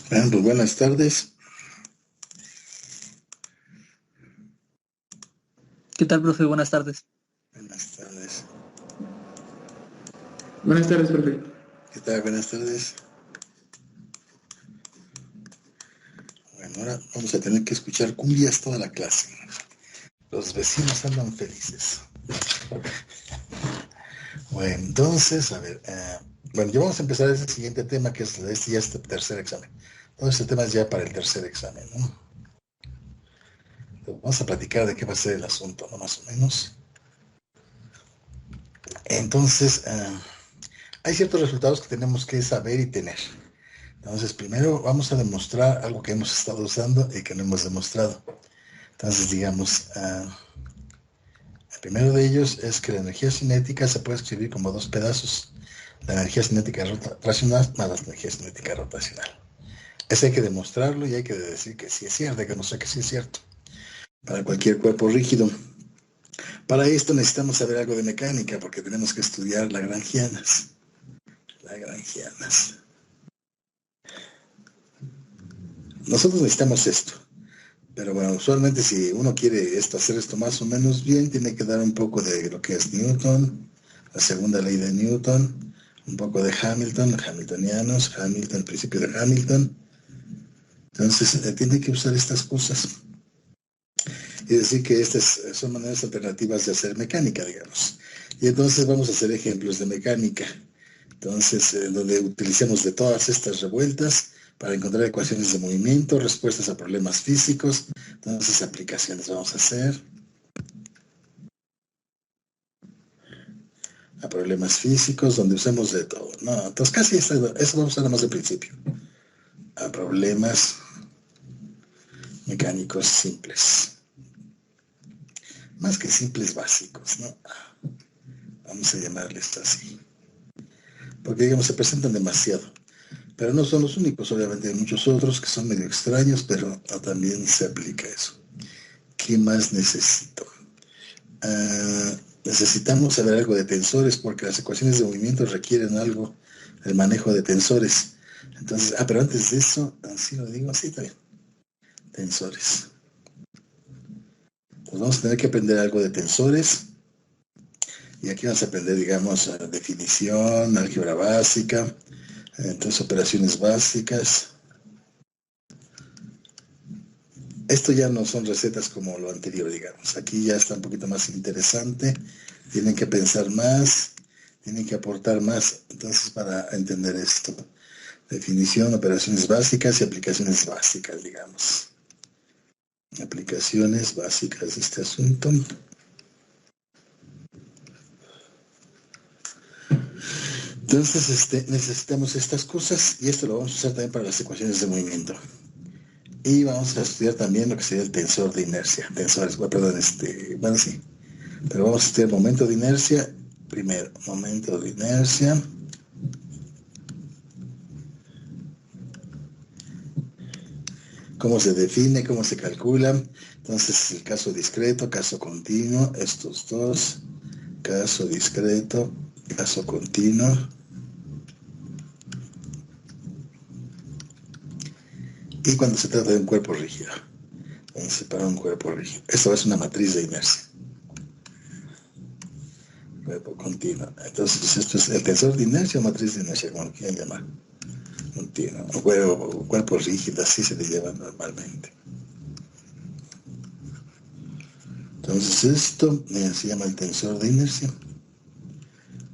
Bueno, pues buenas tardes. ¿Qué tal, profe? Buenas tardes. Buenas tardes. Buenas tardes, profe. ¿Qué tal? Buenas tardes. Bueno, ahora vamos a tener que escuchar cumbias toda la clase. Los vecinos andan felices. Bueno, entonces, a ver. Bueno, ya vamos a empezar ese siguiente tema, que es este tercer examen. Todo este tema es ya para el tercer examen, ¿no? Entonces, vamos a platicar de qué va a ser el asunto, ¿no? Más o menos. Entonces, hay ciertos resultados que tenemos que saber y tener. Entonces, primero vamos a demostrar algo que hemos estado usando y que no hemos demostrado. Entonces, digamos, el primero de ellos es que la energía cinética se puede escribir como dos pedazos. La energía cinética racional más la energía cinética rotacional. Eso hay que demostrarlo y hay que decir que sí es cierto, hay que demostrar que sí es cierto. Para cualquier cuerpo rígido. Para esto necesitamos saber algo de mecánica, porque tenemos que estudiar Lagrangianas. Lagrangianas. Nosotros necesitamos esto. Pero bueno, usualmente si uno quiere hacer esto más o menos bien, tiene que dar un poco de lo que es Newton, la segunda ley de Newton, un poco de Hamilton, hamiltonianos, Hamilton, el principio de Hamilton. Entonces, tiene que usar estas cosas. Y decir que estas son maneras alternativas de hacer mecánica, digamos. Y entonces vamos a hacer ejemplos de mecánica. Entonces, donde utilicemos de todas estas revueltas para encontrar ecuaciones de movimiento, respuestas a problemas físicos. Entonces, aplicaciones vamos a hacer. A problemas físicos, donde usemos de todo. No, entonces casi eso vamos a usar más de principio. A problemas mecánicos simples. Más que simples, básicos, ¿no? Vamos a llamarles así. Porque, digamos, se presentan demasiado. Pero no son los únicos, obviamente hay muchos otros que son medio extraños, pero también se aplica eso. ¿Qué más necesito? Necesitamos saber algo de tensores, porque las ecuaciones de movimiento requieren algo, el manejo de tensores. Entonces, pero antes de eso, así lo digo, así también. Tensores. Pues vamos a tener que aprender algo de tensores. Y aquí vamos a aprender, digamos, definición, álgebra básica, entonces operaciones básicas. Esto ya no son recetas como lo anterior, digamos. Aquí ya está un poquito más interesante. Tienen que pensar más, tienen que aportar más, entonces, para entender esto. Definición, operaciones básicas y aplicaciones básicas, digamos. Aplicaciones básicas de este asunto. Entonces, necesitamos estas cosas y esto lo vamos a usar también para las ecuaciones de movimiento. Y vamos a estudiar también lo que sería el tensor de inercia. Tensores, perdón, bueno, sí. Pero vamos a estudiar momento de inercia. Primero, momento de inercia. Cómo se define, cómo se calcula. Entonces, el caso discreto, caso continuo, estos dos. Caso discreto, caso continuo. Y cuando se trata de un cuerpo rígido. Para un cuerpo rígido. Esto es una matriz de inercia. Cuerpo continuo. Entonces, esto es el tensor de inercia o matriz de inercia, como lo quieran llamar. Continuo. O cuerpo rígido, así se le llama normalmente. Entonces, esto se llama el tensor de inercia.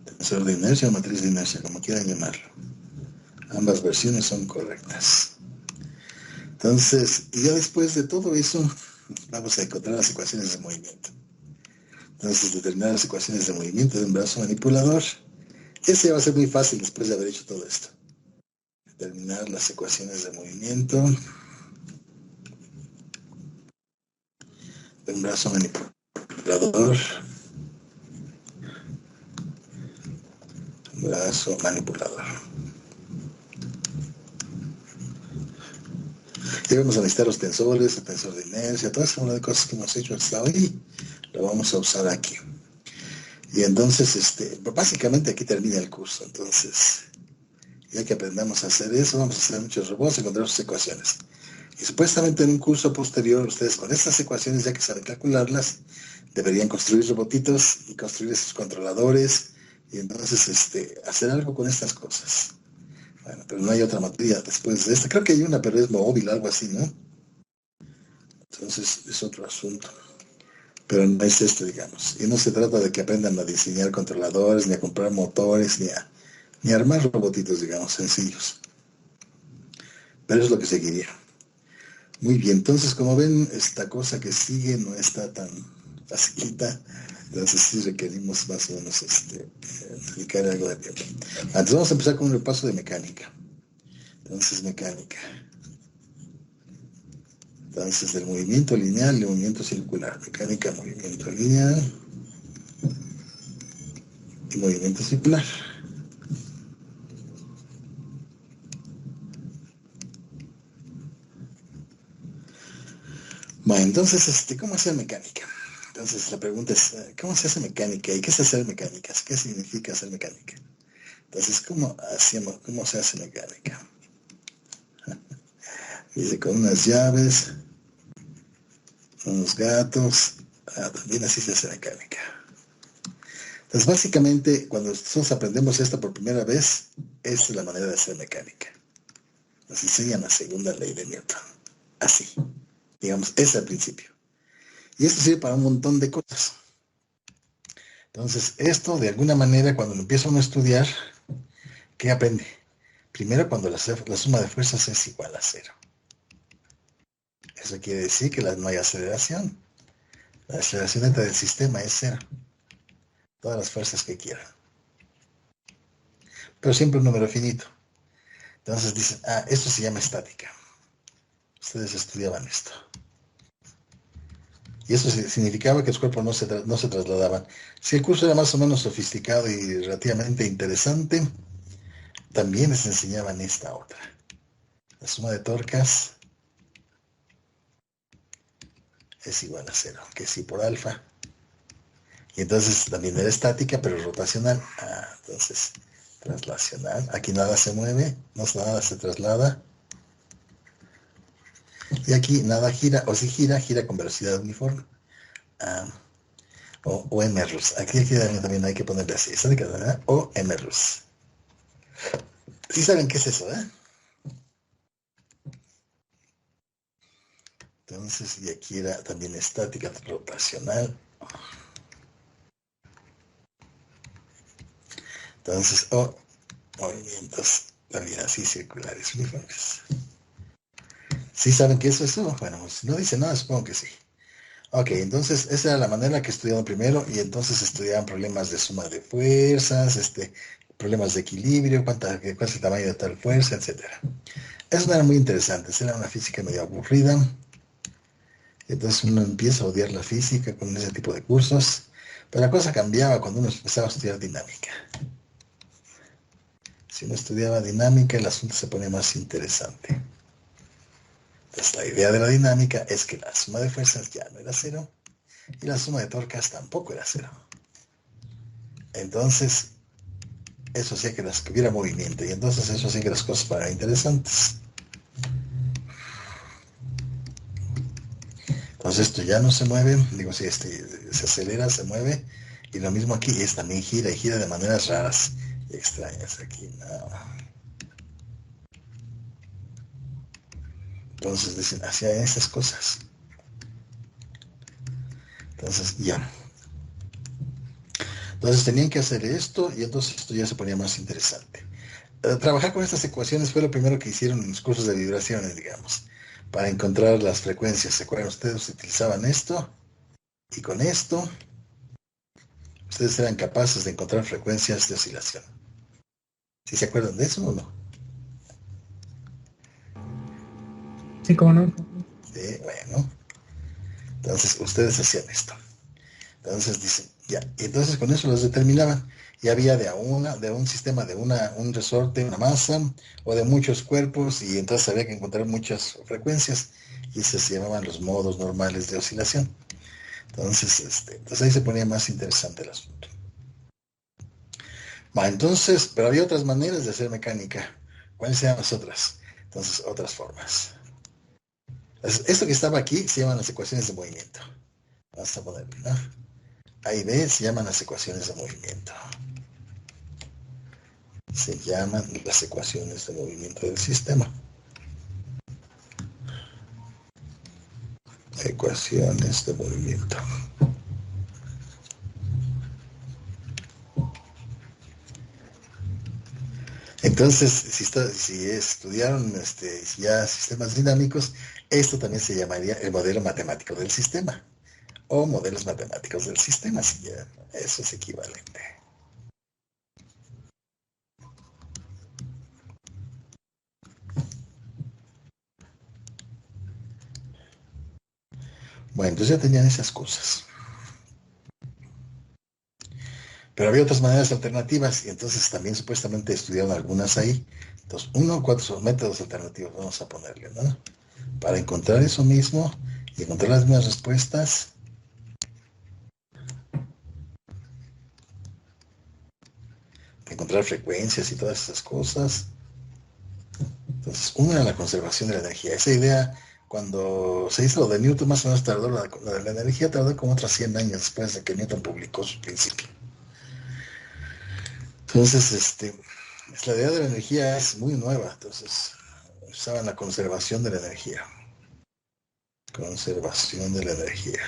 Tensor de inercia o matriz de inercia, como quieran llamarlo. Ambas versiones son correctas. Entonces, y ya después de todo eso, vamos a encontrar las ecuaciones de movimiento. Entonces, determinar las ecuaciones de movimiento de un brazo manipulador. Ese va a ser muy fácil después de haber hecho todo esto. Determinar las ecuaciones de movimiento de un brazo manipulador. Brazo manipulador. Y vamos a necesitar los tensores, el tensor de inercia, toda esa de cosas que hemos hecho hasta hoy, lo vamos a usar aquí. Y entonces, básicamente aquí termina el curso. Entonces, Ya que aprendamos a hacer eso, vamos a hacer muchos robots y encontrar sus ecuaciones. Y supuestamente en un curso posterior, ustedes con estas ecuaciones, ya que saben calcularlas, deberían construir robotitos y construir sus controladores y entonces hacer algo con estas cosas. Bueno, pero no hay otra materia después de esta. Creo que hay una, pero es móvil, algo así, ¿no? Entonces es otro asunto. Pero no es digamos. Y no se trata de que aprendan a diseñar controladores, ni a comprar motores, ni a armar robotitos, digamos, sencillos. Pero es lo que seguiría. Muy bien, entonces como ven, esta cosa que sigue no está tan facilita, entonces sí requerimos más o menos dedicar algo de tiempo. Antes vamos a empezar con un repaso de mecánica. Entonces mecánica. Entonces del movimiento lineal y movimiento circular. Mecánica, movimiento lineal y movimiento circular. Bueno, entonces, ¿cómo hacer mecánica? Entonces la pregunta es, ¿cómo se hace mecánica? ¿Y qué es hacer mecánica? ¿Qué significa hacer mecánica? Entonces, ¿cómo se hace mecánica? Dice, con unas llaves, unos gatos, también así se hace mecánica. Entonces, básicamente, cuando nosotros aprendemos esto por primera vez, esta es la manera de hacer mecánica. Nos enseñan la segunda ley de Newton. Así. Digamos, es el principio. Y esto sirve para un montón de cosas. Entonces, esto, de alguna manera, cuando lo empieza uno a estudiar, ¿qué aprende? Primero, cuando la suma de fuerzas es igual a 0. Eso quiere decir que no hay aceleración. La aceleración neta del sistema es 0. Todas las fuerzas que quieran. Pero siempre un número finito. Entonces dicen, esto se llama estática. Ustedes estudiaban esto. Y eso significaba que los cuerpos no se trasladaban. Si el curso era más o menos sofisticado y relativamente interesante, también les enseñaban esta otra. La suma de torcas es igual a 0, que es I por alfa. Y entonces también era estática, pero rotacional. Entonces, translacional. Aquí nada se mueve, nada se traslada. Y aquí nada gira, o si gira, gira con velocidad uniforme. O mRUS. Aquí también hay que ponerle así. Estática, ¿verdad? O mRUS. ¿Sí saben qué es eso, Entonces, y aquí era también estática rotacional. Entonces, movimientos también así circulares uniformes. ¿Sí saben qué es eso? Bueno, si no dice nada, supongo que sí. Ok, entonces esa era la manera en la que estudiaban primero y entonces estudiaban problemas de suma de fuerzas, problemas de equilibrio, cuál es el tamaño de tal fuerza, etc. Eso no era muy interesante, era una física medio aburrida. Entonces uno empieza a odiar la física con ese tipo de cursos, pero la cosa cambiaba cuando uno empezaba a estudiar dinámica. Si uno estudiaba dinámica, el asunto se ponía más interesante. Entonces la idea de la dinámica es que la suma de fuerzas ya no era 0 y la suma de torcas tampoco era 0. Entonces, eso hacía que hubiera movimiento y entonces eso hacía que las cosas fueran interesantes. Entonces esto ya no se mueve, digo, si se acelera, se mueve, y lo mismo aquí, también gira y gira de maneras raras y extrañas. Aquí nada. Entonces dicen, hacía esas cosas. Entonces ya. Entonces tenían que hacer esto y entonces esto ya se ponía más interesante. Trabajar con estas ecuaciones fue lo primero que hicieron en los cursos de vibraciones, digamos, para encontrar las frecuencias. ¿Se acuerdan ustedes? Utilizaban esto y con esto ustedes eran capaces de encontrar frecuencias de oscilación. ¿Sí se acuerdan de eso o no? Sí, cómo no. Sí, bueno. Entonces ustedes hacían esto. Entonces dicen, ya. Y entonces con eso los determinaban. Y había de un sistema de un resorte, una masa, o de muchos cuerpos, y entonces había que encontrar muchas frecuencias, y se llamaban los modos normales de oscilación. Entonces ahí se ponía más interesante el asunto. Entonces, pero había otras maneras de hacer mecánica. ¿Cuáles sean las otras? Entonces, otras formas. Esto que estaba aquí se llaman las ecuaciones de movimiento. Vamos a ponerlo, ¿no? A y B se llaman las ecuaciones de movimiento. Se llaman las ecuaciones de movimiento del sistema. Ecuaciones de movimiento. Entonces, si estudiaron ya sistemas dinámicos, esto también se llamaría el modelo matemático del sistema o modelos matemáticos del sistema, si ya eso es equivalente. Bueno, entonces ya tenían esas cosas. Pero había otras maneras alternativas y entonces también supuestamente estudiaron algunas ahí. Entonces, 1 o 4 métodos alternativos vamos a ponerle, ¿no? Para encontrar eso mismo y encontrar las mismas respuestas. Encontrar frecuencias y todas esas cosas. Entonces, uno era la conservación de la energía. Esa idea, cuando se hizo lo de Newton, más o menos tardó, la energía tardó como otros 100 años después de que Newton publicó su principio. Entonces, la idea de la energía es muy nueva. Entonces, usaban la conservación de la energía. Conservación de la energía.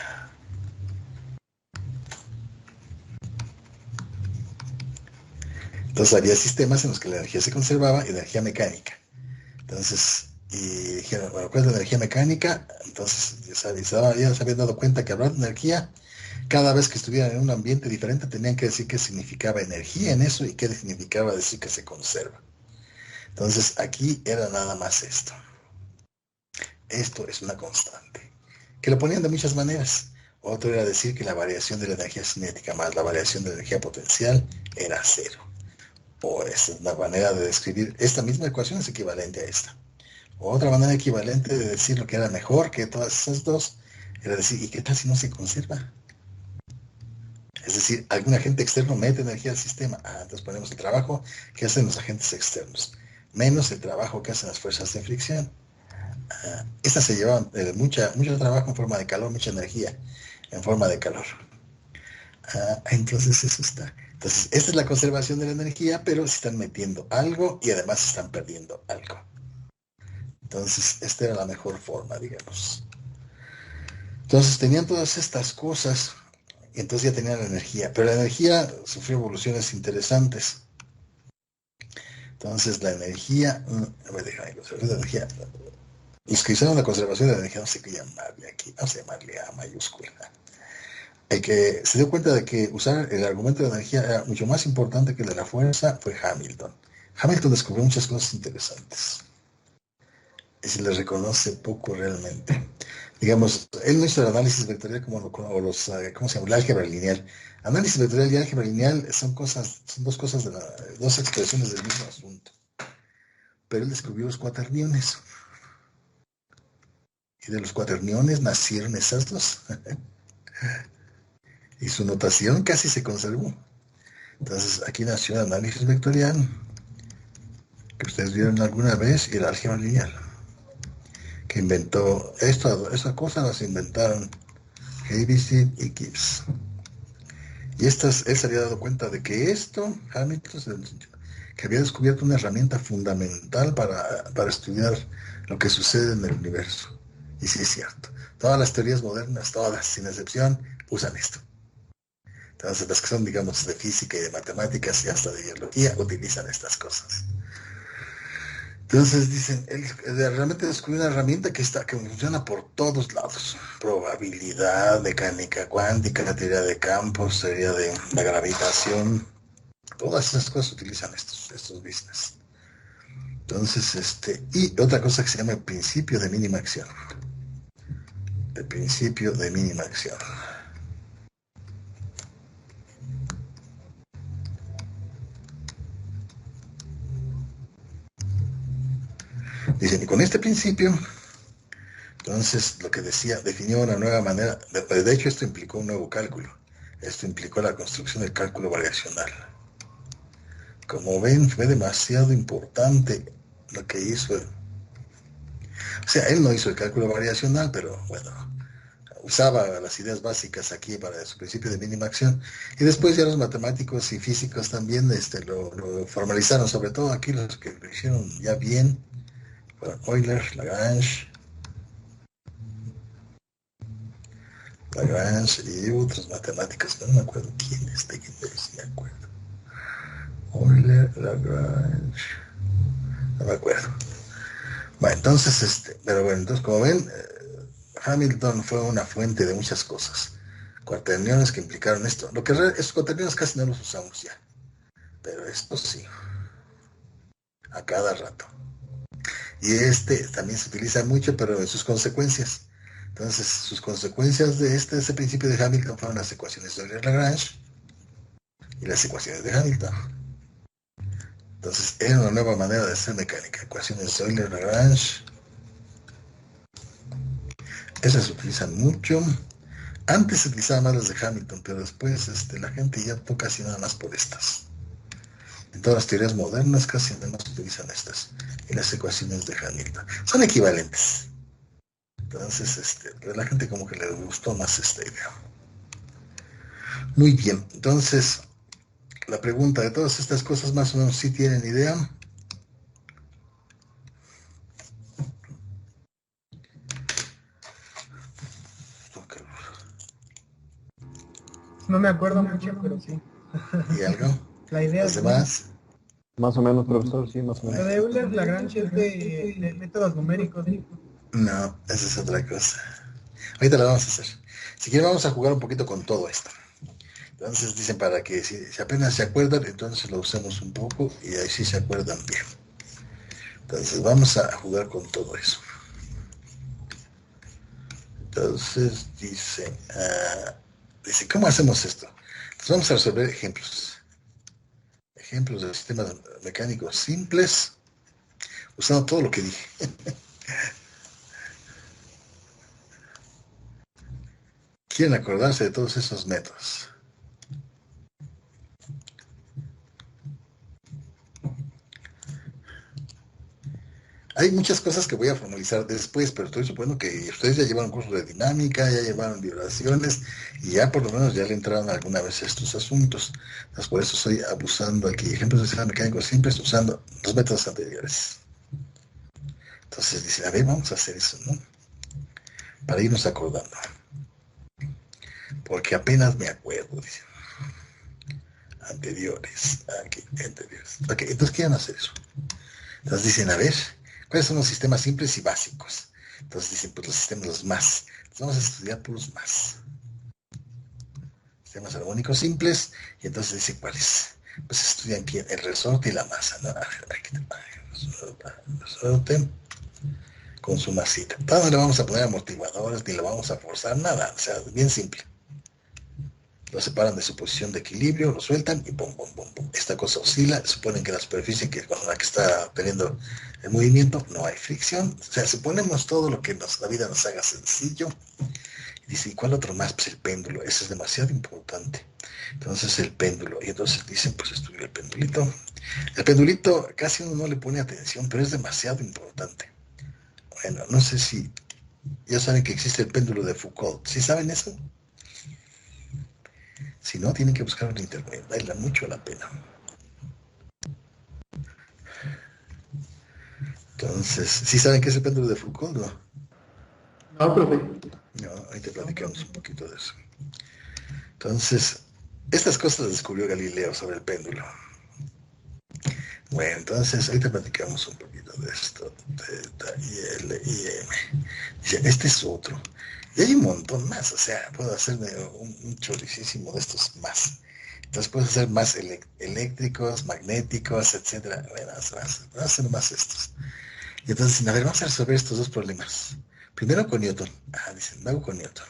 Entonces, había sistemas en los que la energía se conservaba y energía mecánica. Entonces, y dijeron, bueno, ¿cuál es la energía mecánica? Entonces, ya se habían dado cuenta que hablar de energía, cada vez que estuvieran en un ambiente diferente, tenían que decir qué significaba energía en eso y qué significaba decir que se conserva. Entonces, aquí era nada más esto. Esto es una constante. Que lo ponían de muchas maneras. Otro era decir que la variación de la energía cinética más la variación de la energía potencial era cero. O esa es una manera de describir, esta misma ecuación es equivalente a esta. Otra manera equivalente de decir lo que era mejor que todas esas dos era decir, ¿y qué tal si no se conserva? Es decir, algún agente externo mete energía al sistema. Entonces ponemos el trabajo que hacen los agentes externos, menos el trabajo que hacen las fuerzas de fricción. Estas se llevan mucho trabajo en forma de calor, mucha energía en forma de calor. Entonces eso está. Entonces, esta es la conservación de la energía, pero se están metiendo algo y además se están perdiendo algo. Entonces, esta era la mejor forma, digamos. Entonces, tenían todas estas cosas y entonces ya tenían la energía. Pero la energía sufrió evoluciones interesantes. Entonces, la energía... a ver, déjame la energía. Los que usaron la conservación de la energía, no sé qué llamarle aquí, no sé llamarle A mayúscula. El que se dio cuenta de que usar el argumento de la energía era mucho más importante que el de la fuerza fue Hamilton. Hamilton descubrió muchas cosas interesantes y se le reconoce poco realmente. Digamos, él no hizo el análisis vectorial como los, ¿cómo se llama? El álgebra lineal. Análisis vectorial y álgebra lineal son dos cosas dos expresiones del mismo asunto. Pero él descubrió los cuaterniones. Y de los cuaterniones nacieron esas dos. Y su notación casi se conservó. Entonces, aquí nació el análisis vectorial, que ustedes vieron alguna vez, y el álgebra lineal, que inventó, esta cosa las inventaron Heaviside y Gibbs. Y él se había dado cuenta de que Hamilton, que había descubierto una herramienta fundamental para estudiar lo que sucede en el universo. Y sí es cierto. Todas las teorías modernas, todas, sin excepción, usan esto. Entonces, las que son, digamos, de física y de matemáticas y hasta de biología, utilizan estas cosas. Entonces dicen, él realmente descubrió una herramienta que funciona por todos lados. Probabilidad, mecánica cuántica, la teoría de campos, teoría de la gravitación. Todas esas cosas utilizan estos business. Entonces, y otra cosa que se llama el principio de mínima acción. El principio de mínima acción. Dicen, y con este principio, entonces lo que decía, definió una nueva manera, de hecho esto implicó un nuevo cálculo. Esto implicó la construcción del cálculo variacional. Como ven, fue demasiado importante lo que hizo, o sea, él no hizo el cálculo variacional, pero bueno, usaba las ideas básicas aquí para su principio de mínima acción. Y después ya los matemáticos y físicos también lo formalizaron, sobre todo aquí los que lo hicieron ya bien, fueron Euler, Lagrange y otros matemáticos, no me acuerdo quién es, de quién es, me acuerdo. Euler, Lagrange, no me acuerdo. Bueno, entonces, pero bueno, entonces como ven, Hamilton fue una fuente de muchas cosas. Cuaterniones que implicaron esto. Lo que estos cuaterniones casi no los usamos ya, pero esto sí, a cada rato. Y también se utiliza mucho, pero en sus consecuencias. Entonces, sus consecuencias de ese principio de Hamilton fueron las ecuaciones de Euler-Lagrange y las ecuaciones de Hamilton. Entonces, era una nueva manera de hacer mecánica. Ecuaciones de Euler-Lagrange. Esas se utilizan mucho. Antes se utilizaban más las de Hamilton, pero después la gente ya toca casi nada más por estas. En todas las teorías modernas casi nada más se utilizan estas. Y las ecuaciones de Hamilton. Son equivalentes. Entonces, pero a la gente como que le gustó más esta idea. Muy bien, entonces, la pregunta de todas estas cosas más o menos sí tienen idea. No me acuerdo mucho, pero sí. ¿Y algo? La idea ¿Los es demás? Más o menos, profesor, sí, más o lo menos. de Euler Lagrange es de métodos numéricos. No, esa es otra cosa. Ahorita la vamos a hacer. Si quieren vamos a jugar un poquito con todo esto. Entonces dicen para que si apenas se acuerdan, entonces lo usemos un poco y ahí sí se acuerdan bien. Entonces vamos a jugar con todo eso. Entonces dice, ¿cómo hacemos esto? Entonces vamos a resolver ejemplos. Ejemplos de sistemas mecánicos simples, usando todo lo que dije. Quieren acordarse de todos esos métodos. Hay muchas cosas que voy a formalizar después, pero estoy suponiendo que ustedes ya llevaron cursos de dinámica, ya llevaron vibraciones y ya por lo menos ya le entraron alguna vez a estos asuntos. Entonces por eso estoy abusando aquí. Ejemplos de sistemas mecánicos simples usando los métodos anteriores. Entonces dicen, a ver, vamos a hacer eso, ¿no? Para irnos acordando. Porque apenas me acuerdo, dicen. Anteriores. Aquí, anteriores. Ok, entonces quieren hacer eso. Entonces dicen, a ver, ¿cuáles son los sistemas simples y básicos? Entonces dicen, pues los sistemas los más. Entonces vamos a estudiar puros más. Sistemas armónicos simples, y entonces dicen, ¿cuáles? Pues estudian aquí el resorte y la masa, ¿no? Aquí el resorte con su masita. No le vamos a poner amortiguadores, ni le vamos a forzar, nada. O sea, bien simple. Lo separan de su posición de equilibrio, lo sueltan y pum, pum, pum, pum. Esta cosa oscila, suponen que la superficie con la que está teniendo el movimiento no hay fricción. O sea, suponemos todo lo que la vida nos haga sencillo. Y dice, ¿y cuál otro más? Pues el péndulo, eso es demasiado importante. Entonces el péndulo, y entonces dicen, pues estudia el pendulito. El pendulito casi uno no le pone atención, pero es demasiado importante. Bueno, no sé si ya saben que existe el péndulo de Foucault. ¿Sí saben eso? Si no, tienen que buscarlo en internet, vale mucho la pena. Entonces, ¿sí saben qué es el péndulo de Foucault, no? No, profe. No, ahí te platicamos un poquito de eso. Entonces, estas cosas las descubrió Galileo sobre el péndulo. Bueno, entonces, ahí te platicamos un poquito de esto. Teta, I, L, I, M. Dice, este es otro. Y hay un montón más, o sea, puedo hacerme un choricísimo de estos más. Entonces puedes hacer más eléctricos, magnéticos, etcétera. Bueno, vamos a hacer más estos. Y entonces dicen, a ver, vamos a resolver estos dos problemas. Primero con Newton. Ah, dicen, luego con Newton.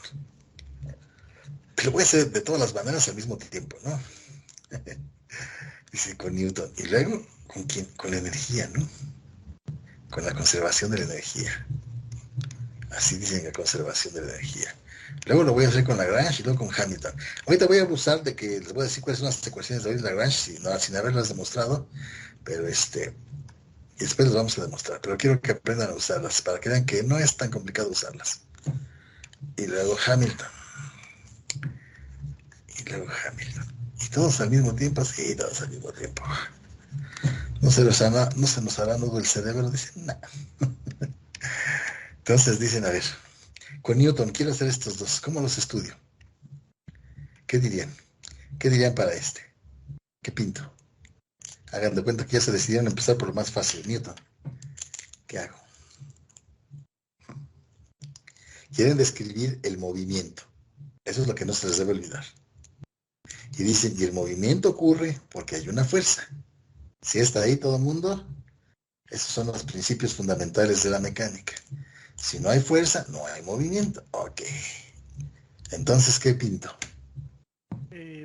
Pero voy a hacer de todas las maneras al mismo tiempo, ¿no? Dice, con Newton. Y luego, ¿con quién? Con la energía, ¿no? Con la conservación de la energía. Así dicen la conservación de la energía. Luego lo voy a hacer con Lagrange y luego con Hamilton. Ahorita voy a abusar de que les voy a decir cuáles son las ecuaciones de Lagrange sin haberlas demostrado, pero Y después les vamos a demostrar, pero quiero que aprendan a usarlas para que vean que no es tan complicado usarlas. Y luego Hamilton. Y luego Hamilton. Y todos al mismo tiempo, sí, todos al mismo tiempo. No se nos hará nudo el cerebro, dicen, nada. Entonces dicen, a ver, con Newton quiero hacer estos dos, ¿cómo los estudio? ¿Qué dirían? ¿Qué dirían para este? ¿Qué pinto? Hagan de cuenta que ya se decidieron empezar por lo más fácil, Newton. ¿Qué hago? Quieren describir el movimiento. Eso es lo que no se les debe olvidar. Y dicen, y el movimiento ocurre porque hay una fuerza. Si está ahí todo el mundo, esos son los principios fundamentales de la mecánica. Si no hay fuerza, no hay movimiento. Ok. Entonces, ¿qué pinto?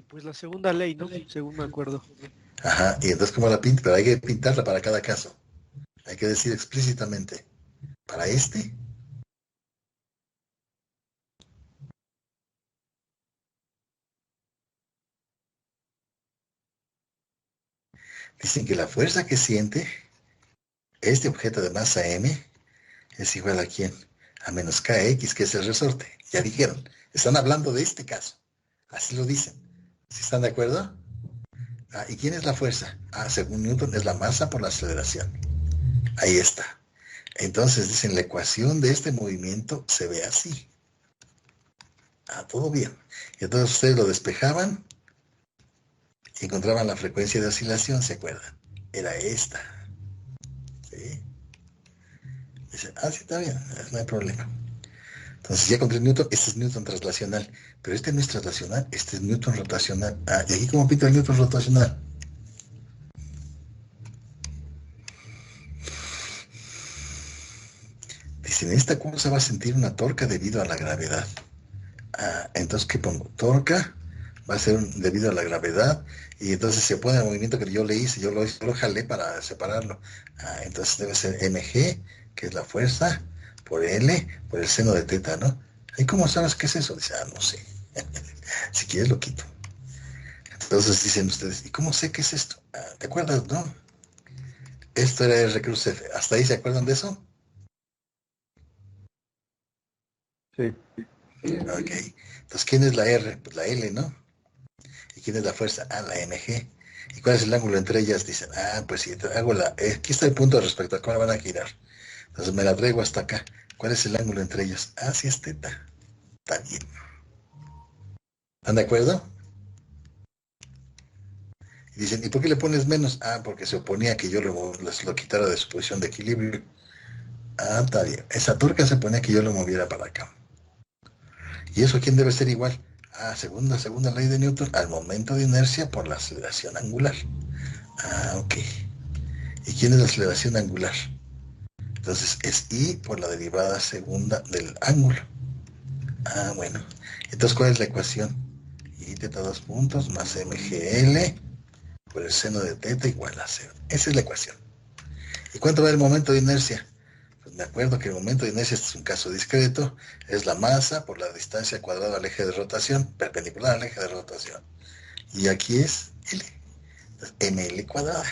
Pues la segunda ley, ¿no? Según me acuerdo. Ajá, y entonces, ¿cómo la pinto? Pero hay que pintarla para cada caso. Hay que decir explícitamente, para este, dicen que la fuerza que siente este objeto de masa m es igual a quién? A menos kx, que es el resorte. Ya dijeron, están hablando de este caso. Así lo dicen. ¿Sí están de acuerdo? Ah, ¿y quién es la fuerza? Ah, según Newton, es la masa por la aceleración. Ahí está. Entonces dicen, la ecuación de este movimiento se ve así. Ah, todo bien. Y entonces ustedes lo despejaban y encontraban la frecuencia de oscilación, ¿se acuerdan? Era esta. ¿Sí? Dicen, ah, sí, está bien, no hay problema. Entonces ya encontré Newton, este es Newton translacional, pero este no es translacional, este es Newton rotacional. Ah, ¿y aquí cómo pinto el Newton rotacional? Dicen, esta cosa va a sentir una torca debido a la gravedad. Ah, entonces, ¿qué pongo? Torca va a ser debido a la gravedad, y entonces se pone el movimiento que yo le hice, yo lo jalé para separarlo. Ah, entonces debe ser mg, que es la fuerza, por L, por el seno de teta, ¿no? ¿Y cómo sabes qué es eso? Dice, ah, no sé. Si quieres lo quito. Entonces dicen ustedes, ¿y cómo sé qué es esto? Ah, ¿te acuerdas, no? Esto era R cruz F. ¿Hasta ahí se acuerdan de eso? Sí. Ok. Entonces, ¿quién es la R? Pues la L, ¿no? ¿Y quién es la fuerza? Ah, la mg. ¿Y cuál es el ángulo entre ellas? Dicen, ah, pues si hago aquí está el punto respecto a cuál van a girar. Entonces me la traigo hasta acá. ¿Cuál es el ángulo entre ellos? Ah, sí es teta. Está bien. ¿Están de acuerdo? Y dicen, ¿y por qué le pones menos? Ah, porque se oponía a que yo lo quitara de su posición de equilibrio. Ah, está bien. Esa turca se ponía que yo lo moviera para acá. ¿Y eso quién debe ser igual? Ah, segunda ley de Newton, al momento de inercia por la aceleración angular. Ah, ok. ¿Y quién es la aceleración angular? Entonces es I por la derivada segunda del ángulo. Ah, bueno. Entonces, ¿cuál es la ecuación? I teta 2 puntos más mgl por el seno de teta igual a 0. Esa es la ecuación. ¿Y cuánto va el momento de inercia? Pues me acuerdo que el momento de inercia, este es un caso discreto, es la masa por la distancia cuadrada al eje de rotación, perpendicular al eje de rotación. Y aquí es L. Entonces, ml cuadrada.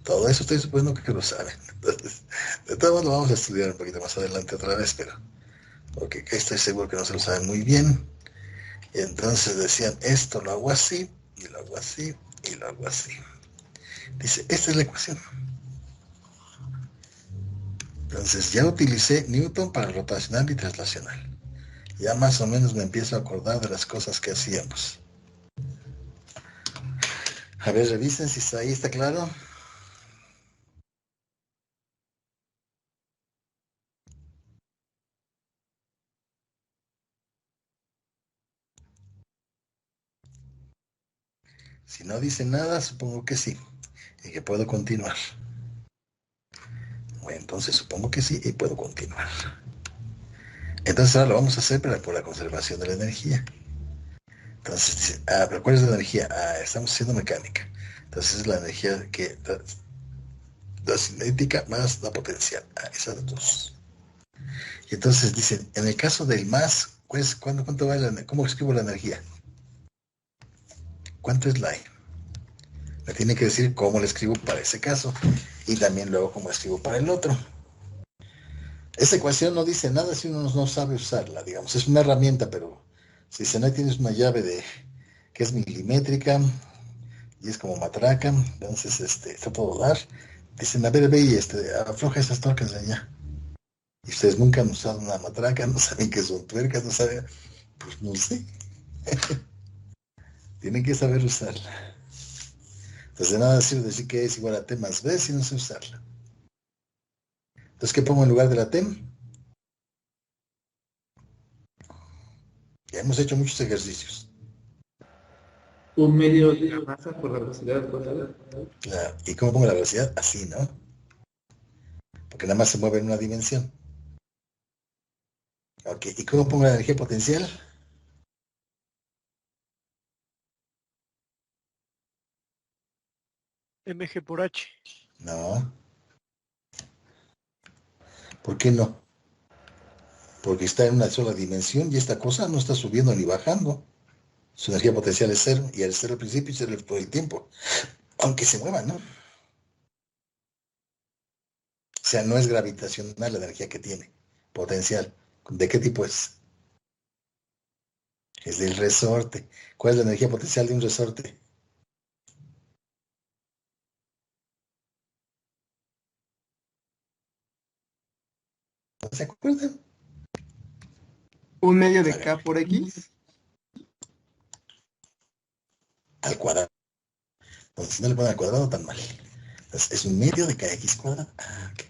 Todo eso estoy suponiendo que lo saben. Entonces, de todos modos lo vamos a estudiar un poquito más adelante otra vez, pero porque estoy seguro que no se lo saben muy bien. Y entonces decían, esto lo hago así, y lo hago así, y lo hago así. Dice, esta es la ecuación. Entonces ya utilicé Newton para rotacional y translacional. Ya más o menos me empiezo a acordar de las cosas que hacíamos. A ver, revisen si está ahí, ¿está claro? Si no dicen nada, supongo que sí, y que puedo continuar. Bueno, entonces supongo que sí y puedo continuar. Entonces ahora lo vamos a hacer por la conservación de la energía. Entonces dicen, ah, pero ¿cuál es la energía? Ah, estamos haciendo mecánica. Entonces es la energía que la cinética más la potencial. Ah, esas dos. Y entonces dicen, en el caso del más, ¿cuánto vale cómo escribo la energía? ¿Cuánto es la E? Me tiene que decir cómo le escribo para ese caso y también luego cómo escribo para el otro. Esa ecuación no dice nada si uno no sabe usarla, digamos. Es una herramienta, pero si se no tienes una llave que es milimétrica y es como matraca, entonces está todo dar. Dicen, a ver, ve y afloja esas tuercas de allá. Y ustedes nunca han usado una matraca, no saben qué son tuercas, no saben, pues no sé. Tienen que saber usarla. Entonces de nada sirve decir que es igual a T más B si no sé usarla. Entonces, ¿qué pongo en lugar de la T? Ya hemos hecho muchos ejercicios. Un medio de la masa por la velocidad al cuadrado. ¿Y cómo pongo la velocidad? Así, ¿no? Porque nada más se mueve en una dimensión. Ok, ¿y cómo pongo la energía potencial? mg por h. No. ¿Por qué no? Porque está en una sola dimensión y esta cosa no está subiendo ni bajando. Su energía potencial es cero y al cero al principio y cero todo el tiempo. Aunque se mueva, ¿no? O sea, no es gravitacional la energía que tiene. Potencial. ¿De qué tipo es? Es del resorte. ¿Cuál es la energía potencial de un resorte? ¿No se acuerdan? Un medio de A ver, K por X. al cuadrado. Entonces, si no le ponen al cuadrado, tan mal. Entonces, es un medio de kx cuadrado. Ah, ok.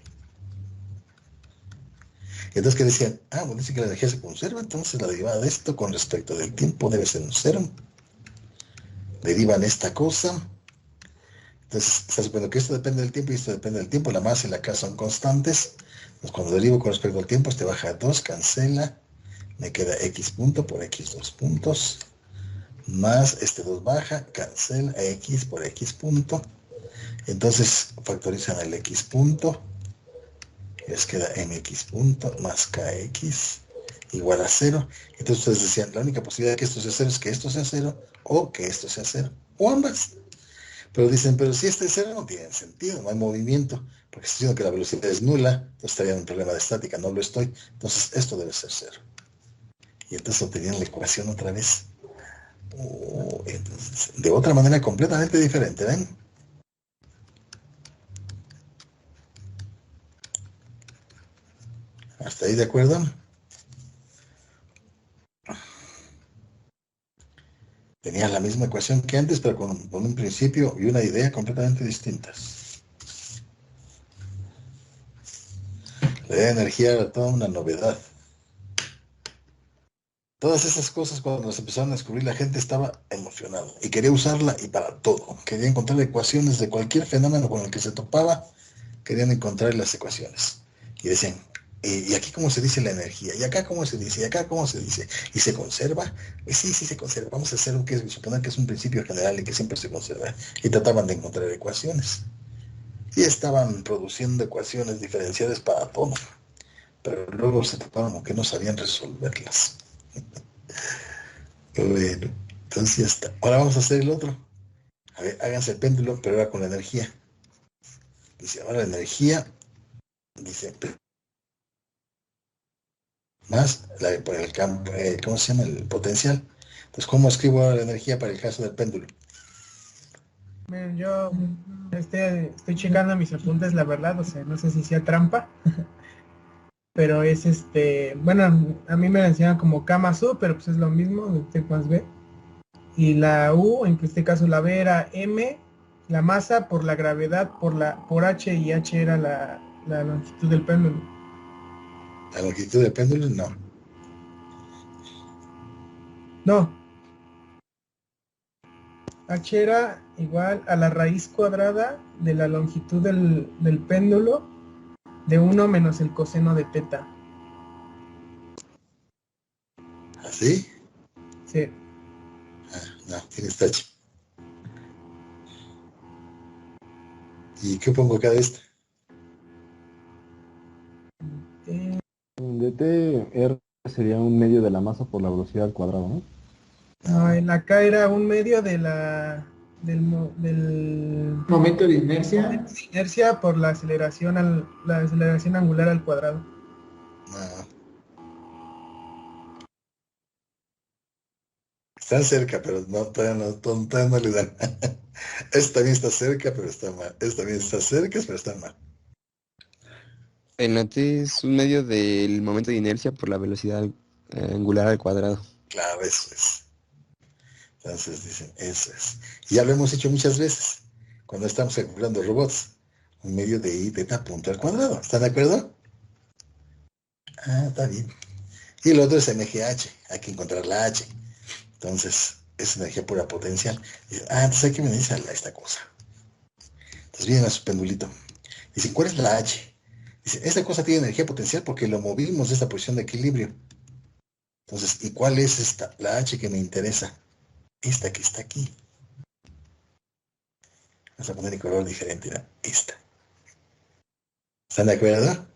Entonces, ¿qué decían? Bueno, dice que la energía se conserva, entonces la derivada de esto con respecto del tiempo debe ser un cero. Derivan esta cosa. Entonces, está suponiendo que esto depende del tiempo y esto depende del tiempo. La masa y la K son constantes. Entonces, cuando derivo con respecto al tiempo, este baja a 2, cancela. Me queda x punto por x 2 puntos. Más este 2 baja, cancela x por x punto. Entonces, factorizan el x punto. Les queda mx punto más kx igual a 0. Entonces ustedes decían, la única posibilidad de que esto sea 0 es que esto sea 0 o que esto sea 0. O ambas. Pero dicen, pero si este es 0 no tiene sentido, no hay movimiento. Porque estoy diciendo que la velocidad es nula, entonces estaría en un problema de estática, no lo estoy. Entonces esto debe ser 0. Y entonces obtenían la ecuación otra vez. Entonces, de otra manera completamente diferente, ¿ven? ¿Hasta ahí de acuerdo? Tenías la misma ecuación que antes, pero con un principio y una idea completamente distintas. La idea de energía era toda una novedad. Todas esas cosas, cuando las empezaron a descubrir, la gente estaba emocionada y quería usarla y para todo. Quería encontrar ecuaciones de cualquier fenómeno con el que se topaba, querían encontrar las ecuaciones. Y decían, ¿y aquí cómo se dice la energía? ¿Y acá cómo se dice? ¿Y acá cómo se dice? ¿Y se conserva? Sí, sí se conserva. Vamos a hacer suponer que es un principio general y que siempre se conserva. Y trataban de encontrar ecuaciones. Y estaban produciendo ecuaciones diferenciales para todo. Pero luego se toparon con que no sabían resolverlas. Bueno, entonces ya está. Ahora vamos a hacer el otro. A ver, háganse el péndulo, pero ahora con la energía. Dice, ahora la energía, dice, más por el campo, ¿cómo se llama? El potencial. Entonces, ¿cómo escribo ahora la energía para el caso del péndulo? Miren, yo estoy checando mis apuntes, la verdad, o sea, no sé si sea trampa, pero es bueno, a mí me la enseñan como K más U, pero pues es lo mismo, de T más B. Y la U, en este caso la B era M, la masa por la gravedad por H, y H era la longitud del péndulo. La longitud del péndulo, no. No, H era igual a la raíz cuadrada de la longitud del péndulo de 1 menos el coseno de teta. ¿Así? Sí. No, tienes tache. ¿Y qué pongo acá de esta? DTR sería un medio de la masa por la velocidad al cuadrado, ¿no? No, No, en acá era un medio de la del Momento de inercia. inercia por la aceleración angular al cuadrado. No. Están cerca, pero no, todavía no le dan. Este también está cerca, pero está mal. Este también está cerca, pero está mal. El T es un medio del momento de inercia por la velocidad angular al cuadrado. Claro, eso es. Entonces dicen, eso es. Y ya lo hemos hecho muchas veces, cuando estamos calculando robots. Un medio de I teta punto al cuadrado. ¿Están de acuerdo? Ah, está bien. Y el otro es MGH. Hay que encontrar la H. Entonces, es energía pura potencial. Dicen, entonces hay que venir a esta cosa. Entonces vienen a su pendulito. Dicen, ¿cuál es la H? Dicen, esta cosa tiene energía potencial porque lo movimos de esta posición de equilibrio. Entonces, ¿y cuál es esta? La H que me interesa. Esta que está aquí. Vamos a poner el color diferente, ¿no? Esta. ¿Están de acuerdo?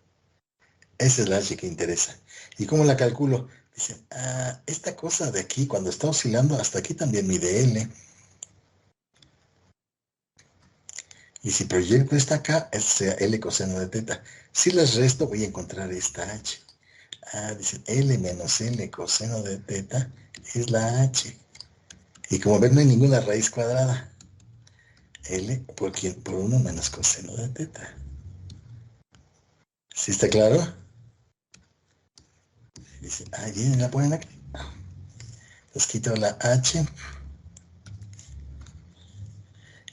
Esa es la H que interesa. ¿Y cómo la calculo? Dicen, esta cosa de aquí, cuando está oscilando, hasta aquí también mide L. Y si proyecto esta acá, sea L coseno de teta. Si las resto, voy a encontrar esta H. Dicen, L menos L coseno de teta es la H. Y como ven, no hay ninguna raíz cuadrada. L por 1 menos coseno de teta. ¿Sí está claro? Dicen, bien, la ponen aquí. Les quito la H.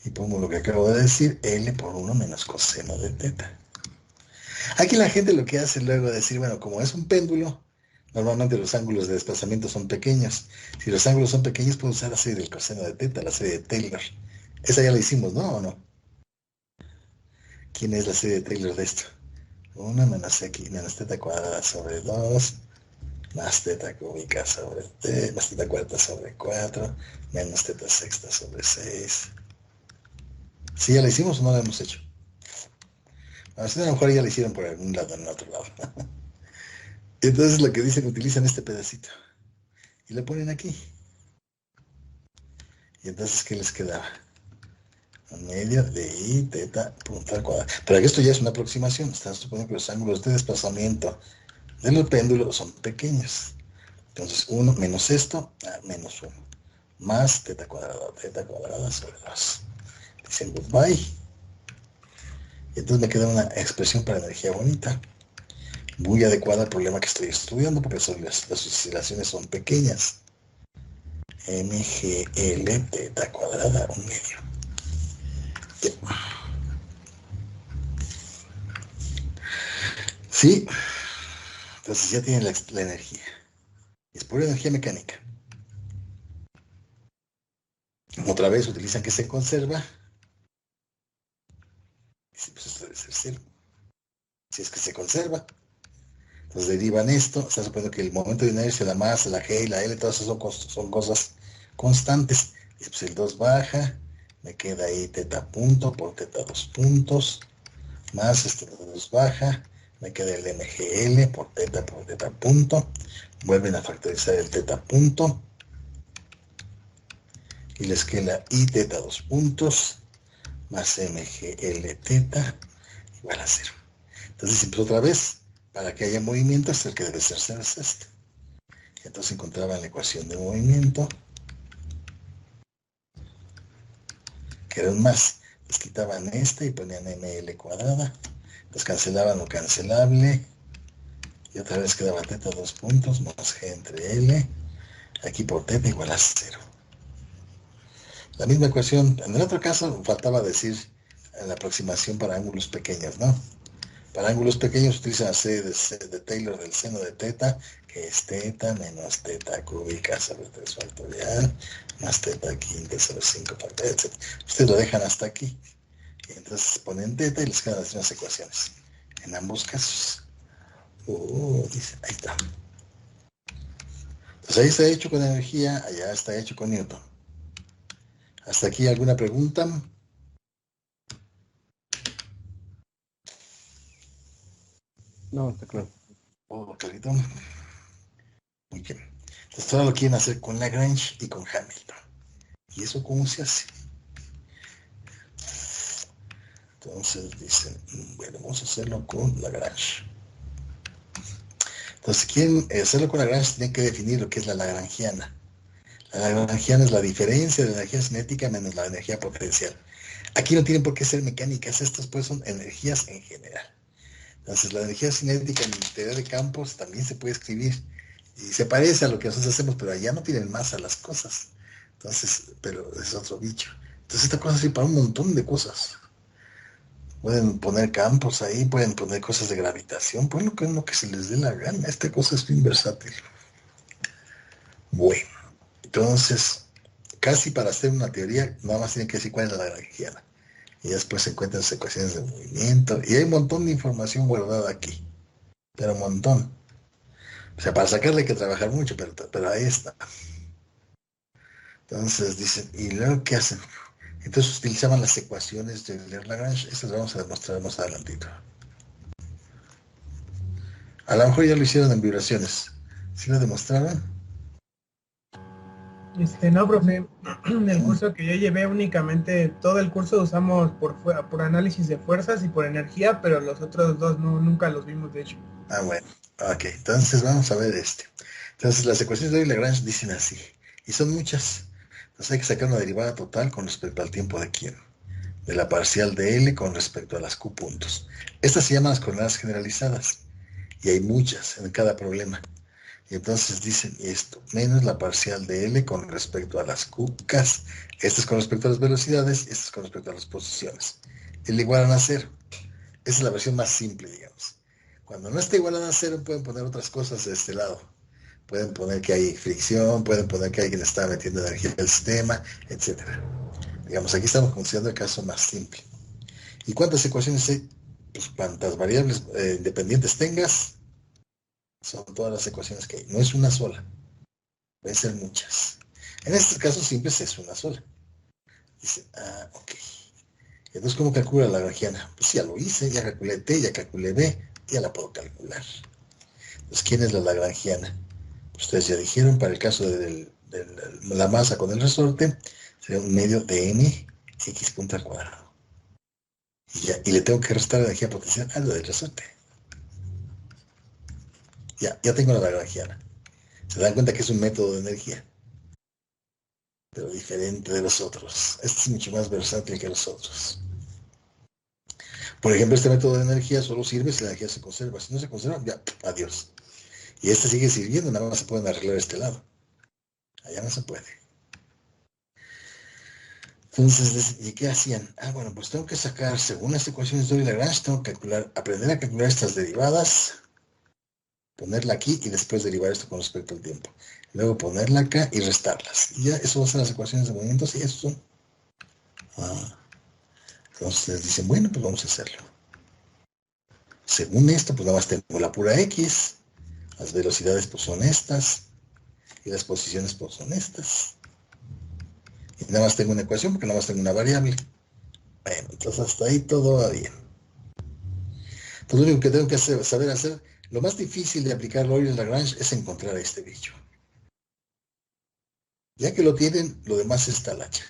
Y pongo lo que acabo de decir, L por 1 menos coseno de teta. Aquí la gente lo que hace luego es decir, bueno, como es un péndulo, normalmente los ángulos de desplazamiento son pequeños. Si los ángulos son pequeños, puedo usar la serie del coseno de teta, la serie de Taylor. Esa ya la hicimos, ¿no? ¿O no? ¿Quién es la serie de Taylor de esto? 1 menos x menos teta cuadrada sobre 2, más teta cúbica sobre t, más teta cuarta sobre 4, menos teta sexta sobre 6. ¿Sí ya la hicimos o no la hemos hecho? A lo mejor ya la hicieron por algún lado, en otro lado. Entonces lo que dicen, utilizan este pedacito. Y lo ponen aquí. Y entonces, ¿qué les quedaba? Un medio de I teta punto al cuadrado. Pero esto ya es una aproximación. Están suponiendo que los ángulos de desplazamiento del péndulo son pequeños. Entonces, 1 menos esto, menos 1. Más teta cuadrada sobre 2. Dicen goodbye. Y entonces me queda una expresión para energía bonita. Muy adecuada al problema que estoy estudiando, porque las oscilaciones son pequeñas. MGL teta cuadrada, un medio. Sí, entonces ya tienen la energía. Es pura energía mecánica. Otra vez utilizan que se conserva. Y pues esto debe ser cero. Si es que se conserva. Entonces derivan esto. Está suponiendo que el momento de inercia, la masa, la G y la L, todas esas son cosas constantes. Y pues el 2 baja. Me queda ahí teta punto por teta 2 puntos. Más este 2 baja. Me queda el MGL por teta punto. Vuelven a factorizar el teta punto. Y les queda I teta 2 puntos. Más MGL teta igual a 0. Entonces siempre otra vez, para que haya movimiento, el que debe ser 0 es este. Entonces encontraban la ecuación de movimiento, que era un más. Les quitaban esta y ponían ML cuadrada. Les cancelaban lo cancelable. Y otra vez quedaba teta 2 puntos más G entre L. Aquí por teta igual a 0. La misma ecuación. En el otro caso faltaba decir la aproximación para ángulos pequeños, ¿no? Para ángulos pequeños utilizan la serie de Taylor del seno de teta, que es teta menos teta cúbica sobre 3 factorial, más teta quinta sobre 5 factorial, etc. Ustedes lo dejan hasta aquí. Y entonces ponen teta y les quedan las mismas ecuaciones. En ambos casos. Dice, ahí está. Entonces ahí está hecho con energía, allá está hecho con Newton. ¿Hasta aquí alguna pregunta? No, está claro. Clarito. Muy bien. Entonces ahora lo quieren hacer con Lagrange y con Hamilton. ¿Y eso cómo se hace? Entonces dicen, bueno, vamos a hacerlo con Lagrange. Entonces, si quieren hacerlo con Lagrange, tienen que definir lo que es la lagrangiana. La lagrangiana es la diferencia de la energía cinética menos la energía potencial. Aquí no tienen por qué ser mecánicas, estas pues son energías en general. Entonces, la energía cinética en teoría de campos también se puede escribir. Y se parece a lo que nosotros hacemos, pero allá no tienen masa las cosas. Entonces, pero es otro bicho. Entonces, esta cosa sirve para un montón de cosas. Pueden poner campos ahí, pueden poner cosas de gravitación, pues lo que se les dé la gana. Esta cosa es bien versátil. Bueno, entonces, casi para hacer una teoría, nada más tienen que decir cuál es la lagrangiana. Y después se encuentran las ecuaciones de movimiento. Y hay un montón de información guardada aquí. Pero un montón. O sea, para sacarle hay que trabajar mucho, pero ahí está. Entonces dicen, ¿y luego qué hacen? Entonces utilizaban las ecuaciones de Euler-Lagrange. Estas las vamos a demostrar más adelantito. A lo mejor ya lo hicieron en vibraciones. ¿Sí lo demostraron? No, profe, en el curso que yo llevé únicamente, todo el curso usamos por análisis de fuerzas y por energía, pero los otros dos nunca los vimos, de hecho. Ah, bueno. Ok, entonces vamos a ver este. Entonces las ecuaciones de Euler-Lagrange dicen así. Y son muchas. Entonces hay que sacar una derivada total con respecto al tiempo de quién. De la parcial de L con respecto a las Q puntos. Estas se llaman las coordenadas generalizadas. Y hay muchas en cada problema. Y entonces dicen esto, menos la parcial de L con respecto a las QKs. Esto es con respecto a las velocidades, esto es con respecto a las posiciones. El igualan a cero. Esa es la versión más simple, digamos. Cuando no está igualada a cero, pueden poner otras cosas de este lado. Pueden poner que hay fricción, pueden poner que alguien está metiendo energía en el sistema, etc. Digamos, aquí estamos considerando el caso más simple. ¿Y cuántas ecuaciones hay? Pues cuántas variables independientes tengas, son todas las ecuaciones que hay. No es una sola. Pueden ser muchas. En estos casos simples es una sola. Dice, ok. Entonces, ¿cómo calcula la lagrangiana? Pues ya lo hice, ya calculé T, ya calculé B, ya la puedo calcular. Entonces, ¿quién es la lagrangiana? Ustedes ya dijeron, para el caso de la masa con el resorte, sería un medio de n x punto al cuadrado. Y le tengo que restar la energía potencial a lo del resorte. Ya tengo la lagrangiana. Se dan cuenta que es un método de energía, pero diferente de los otros. Este es mucho más versátil que los otros. Por ejemplo, este método de energía solo sirve si la energía se conserva. Si no se conserva, ya, adiós. Y este sigue sirviendo, nada más se pueden arreglar este lado. Allá no se puede. Entonces, ¿y qué hacían? Bueno, pues tengo que sacar, según las ecuaciones de Euler-Lagrange, tengo que aprender a calcular estas derivadas, ponerla aquí y después derivar esto con respecto al tiempo. Luego ponerla acá y restarlas. Y ya, eso va a ser las ecuaciones de movimientos y eso son. Entonces dicen, bueno, pues vamos a hacerlo. Según esto, pues nada más tengo la pura X, las velocidades pues son estas, y las posiciones pues son estas. Y nada más tengo una ecuación porque nada más tengo una variable. Bueno, entonces hasta ahí todo va bien. Entonces lo único que tengo que saber hacer, lo más difícil de aplicar Euler-Lagrange es encontrar a este bicho. Ya que lo tienen, lo demás es talacha.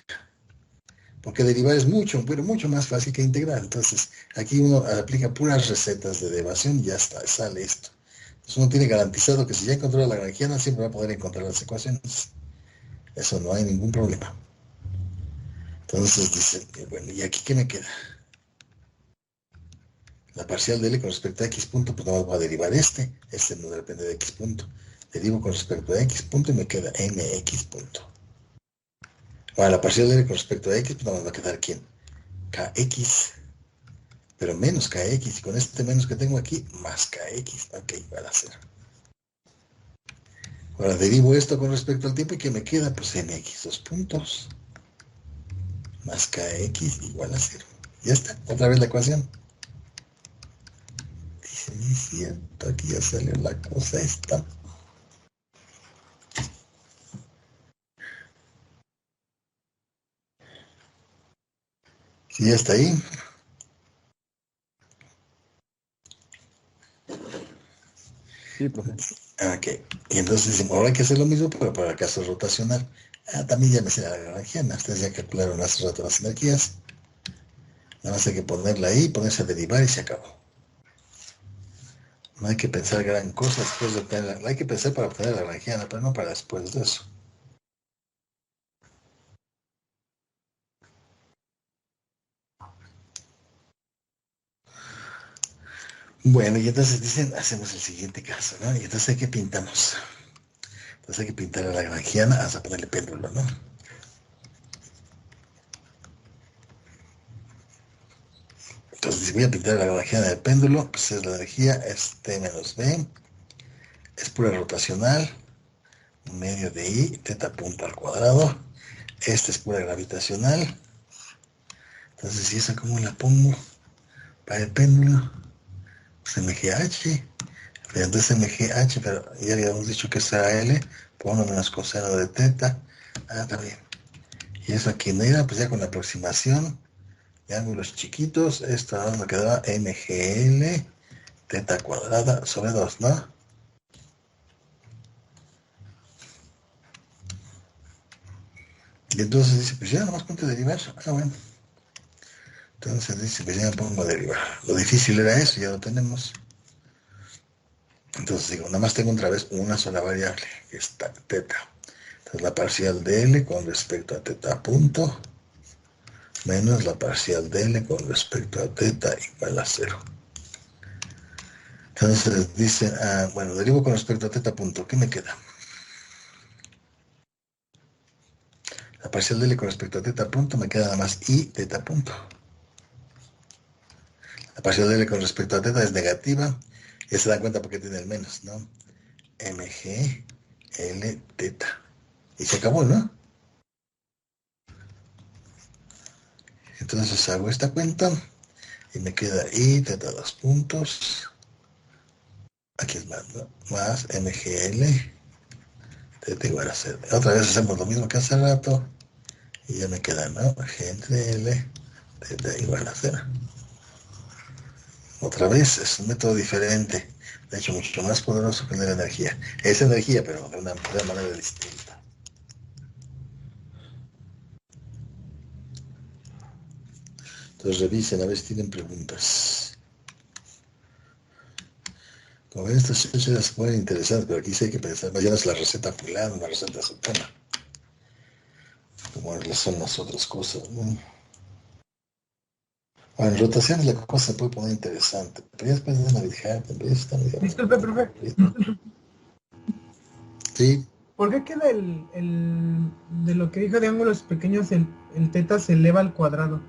Porque derivar es mucho, pero mucho más fácil que integrar. Entonces, aquí uno aplica puras recetas de derivación y ya está, sale esto. Entonces uno tiene garantizado que si ya encontró la lagrangiana, siempre va a poder encontrar las ecuaciones. Eso no hay ningún problema. Entonces dice, bueno, ¿y aquí qué me queda? La parcial de L con respecto a X punto, pues nada más va a derivar este no depende de X punto. Derivo con respecto a X punto y me queda MX punto. Bueno, la parcial de L con respecto a X, pues nada más va a quedar ¿quién? KX, pero menos KX, y con este menos que tengo aquí, más KX, ok, igual a 0. Ahora derivo esto con respecto al tiempo y ¿qué me queda? Pues MX, 2 puntos, más KX igual a 0. Ya está, otra vez la ecuación. Dice, ni es cierto, aquí ya salió la cosa esta. Sí, ya está ahí. Sí, profe. Ok, y entonces decimos, ahora hay que hacer lo mismo, pero para el caso rotacional. También ya me sé la lagrangiana, ustedes ya calcularon hace rato las energías. Nada más hay que ponerla ahí, ponerse a derivar y se acabó. No hay que pensar gran cosa después de obtenerla. Hay que pensar para obtener la lagrangiana, pero no para después de eso. Bueno, y entonces dicen, hacemos el siguiente caso, ¿no? Y entonces, ¿qué pintamos? Entonces hay que pintar a la lagrangiana hasta ponerle péndulo, ¿no? Entonces, si voy a pintar la lagrangiana del péndulo, pues es la energía, es T menos B, es pura rotacional, medio de I, teta punto al cuadrado. Esta es pura gravitacional. Entonces, si esa como la pongo para el péndulo, pues MGH. Entonces MGH, pero ya habíamos dicho que es L, por 1 menos coseno de teta. Ah, está bien. Y eso aquí no era, pues ya con la aproximación de ángulos chiquitos, esto ahora me quedaba MGL, teta cuadrada sobre 2, ¿no? Y entonces dice, pues ya nomás ponte a derivar. Ah, bueno. Entonces dice, pues ya me pongo a derivar. Lo difícil era eso, ya lo tenemos. Entonces digo, nada más tengo otra vez una sola variable, que es teta. Entonces la parcial de L con respecto a teta punto, menos la parcial de L con respecto a teta igual a 0. Entonces dicen, bueno, derivo con respecto a teta punto, ¿qué me queda? La parcial de L con respecto a teta punto me queda nada más I teta punto. La parcial de L con respecto a teta es negativa, ya se dan cuenta porque tiene el menos, ¿no? MG L teta. Y se acabó, ¿no? Entonces hago esta cuenta y me queda I teta 2 puntos. Aquí es más, ¿no? Más MGL teta igual a 0. Otra vez hacemos lo mismo que hace rato y ya me queda, ¿no? G entre L teta igual a 0. Otra vez es un método diferente, de hecho mucho más poderoso que la energía. Es energía, pero de una manera distinta. Entonces revisen a ver si tienen preguntas. Como ven, estas fechas se ponen interesantes, pero aquí sí hay que pensar. Más ya no es la receta fulana, una receta sultana, como son las otras cosas, ¿no? Bueno, en rotaciones la cosa se puede poner interesante, pero ya después de Navidad, también está medio Disculpe, profe. aburrido. Sí, ¿Por qué queda de lo que dijo de ángulos pequeños, el teta se eleva al cuadrado?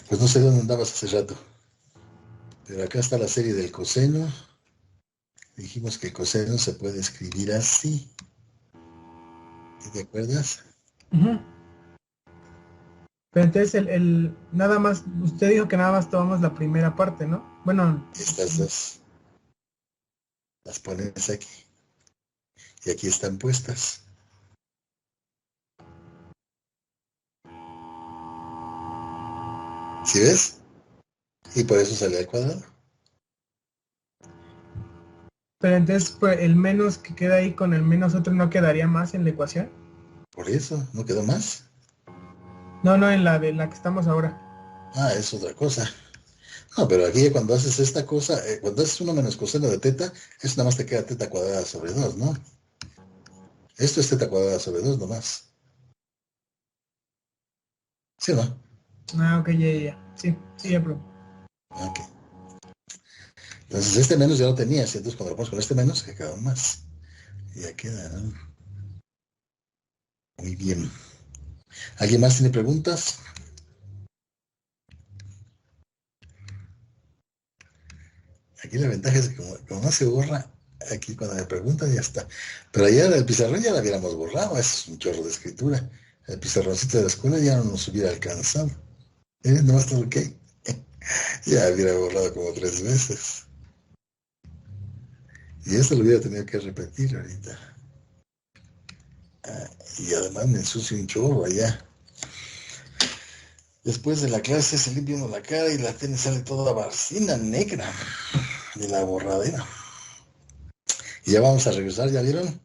pues no sé dónde andabas hace rato, pero acá está la serie del coseno. Dijimos que el coseno se puede escribir así. ¿Te acuerdas? Ujú. Pero entonces nada más, usted dijo que nada más tomamos la primera parte, ¿no? Bueno, Estas dos las pones aquí y aquí están puestas. ¿Sí ves? Y por eso sale al cuadrado. pero entonces pues, el menos que queda ahí con el menos otro no quedaría más en la ecuación. Por eso, ¿no quedó más? No, no, en la de la que estamos ahora. Ah, es otra cosa. No, pero aquí cuando haces esta cosa, cuando haces 1 menos coseno de teta, eso nada más te queda teta cuadrada sobre 2, ¿no? Esto es teta cuadrada sobre 2 nomás. ¿Sí o no? Ah, ok, ya. Sí, sí, ya, profe. Ok. Entonces este menos ya lo tenías, entonces cuando lo pones con este menos, que queda un más. Y ya queda, ¿no? Muy bien. ¿Alguien más tiene preguntas? Aquí la ventaja es que como no se borra, aquí cuando me preguntan ya está. Pero ayer en el pizarrón ya la hubiéramos borrado, es un chorro de escritura. El pizarroncito de la escuela ya no nos hubiera alcanzado. Nomás todo ok. Ya hubiera borrado como 3 veces. Y eso lo hubiera tenido que repetir ahorita. Y además me ensucio un chorro allá. Después de la clase se limpia uno la cara y la tiene sale toda barcina negra de la borradera. Y ya vamos a regresar, ¿ya vieron?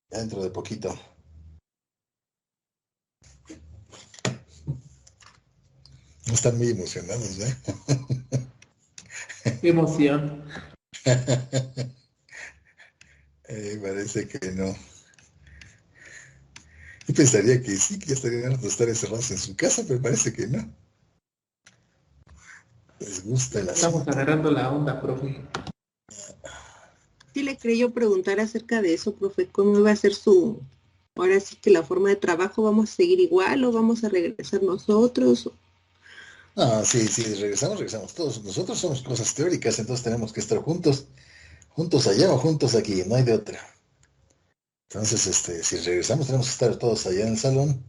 Ya dentro de poquito. Están muy emocionados, ¿eh? Qué emoción. Parece que no. Yo pensaría que sí, que ya estarían hartos de estar encerrados en su casa, pero parece que no. Les gusta el Estamos asunto. agarrando la onda, profe. Sí le quería yo preguntar acerca de eso, profe, ¿cómo va a ser su, ahora sí que la forma de trabajo, vamos a seguir igual o vamos a regresar nosotros? No, sí, sí, regresamos todos. Nosotros somos cosas teóricas, entonces tenemos que estar juntos, juntos allá o juntos aquí, no hay de otra. Entonces, si regresamos, tenemos que estar todos allá en el salón.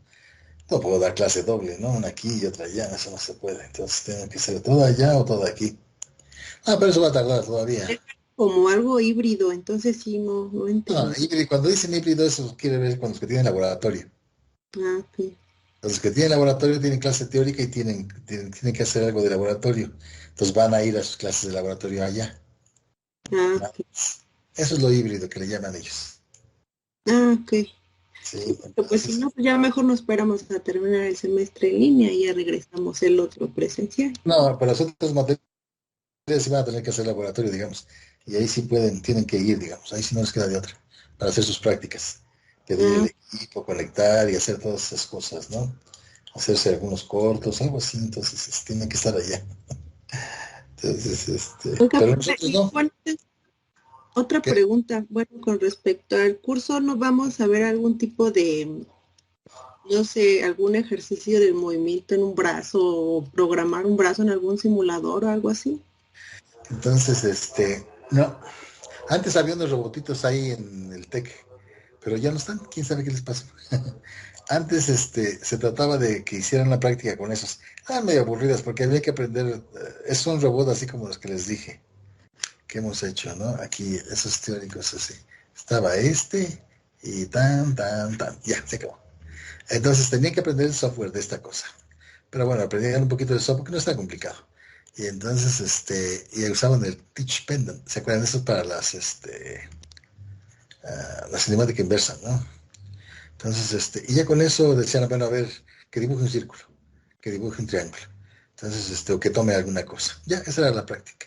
No puedo dar clase doble, ¿no? Una aquí y otra allá, eso no se puede. Entonces, tiene que ser todo allá o todo aquí. Ah, pero eso va a tardar todavía. Como algo híbrido, entonces sí, no Ah, entendí. híbrido, cuando dicen híbrido, eso quiere ver con los que tienen laboratorio. Ah, ok. Los que tienen laboratorio tienen clase teórica y tienen que hacer algo de laboratorio. Entonces van a ir a sus clases de laboratorio allá. Ah, ¿No? ok. Eso es lo híbrido que le llaman ellos. Ah, ok. Sí, Pero pues si entonces, no, pues ya mejor nos esperamos a terminar el semestre en línea y ya regresamos el otro presencial. no, para las otras materias sí van a tener que hacer laboratorio, digamos. Y ahí sí tienen que ir, digamos. Ahí sí no les queda de otra. Para hacer sus prácticas. Pedir Ah, el equipo, conectar y hacer todas esas cosas, ¿no? Hacerse algunos cortos, algo así. Entonces, tienen que estar allá. Entonces, oiga, pero profe, nosotros y no. bueno, otra ¿Qué? pregunta, bueno, con respecto al curso, ¿no vamos a ver algún tipo de, no sé, algún ejercicio del movimiento en un brazo o programar un brazo en algún simulador o algo así? Entonces, no. Antes había unos robotitos ahí en el TEC, pero ya no están. ¿Quién sabe qué les pasó? Antes, se trataba de que hicieran la práctica con esos. Medio aburridas porque había que aprender. Es un robot así como los que les dije que hemos hecho, ¿no? Aquí, esos teóricos así. Estaba y tan. Ya, se acabó. Entonces tenía que aprender el software de esta cosa. Pero bueno, aprendían un poquito de software que no está complicado. Y entonces, y usaban el Teach Pendant. ¿Se acuerdan? Eso para la cinemática inversa, ¿no? Entonces, y ya con eso decían, bueno, a ver, que dibuje un círculo, que dibuje un triángulo. Entonces, o que tome alguna cosa. Ya, esa era la práctica.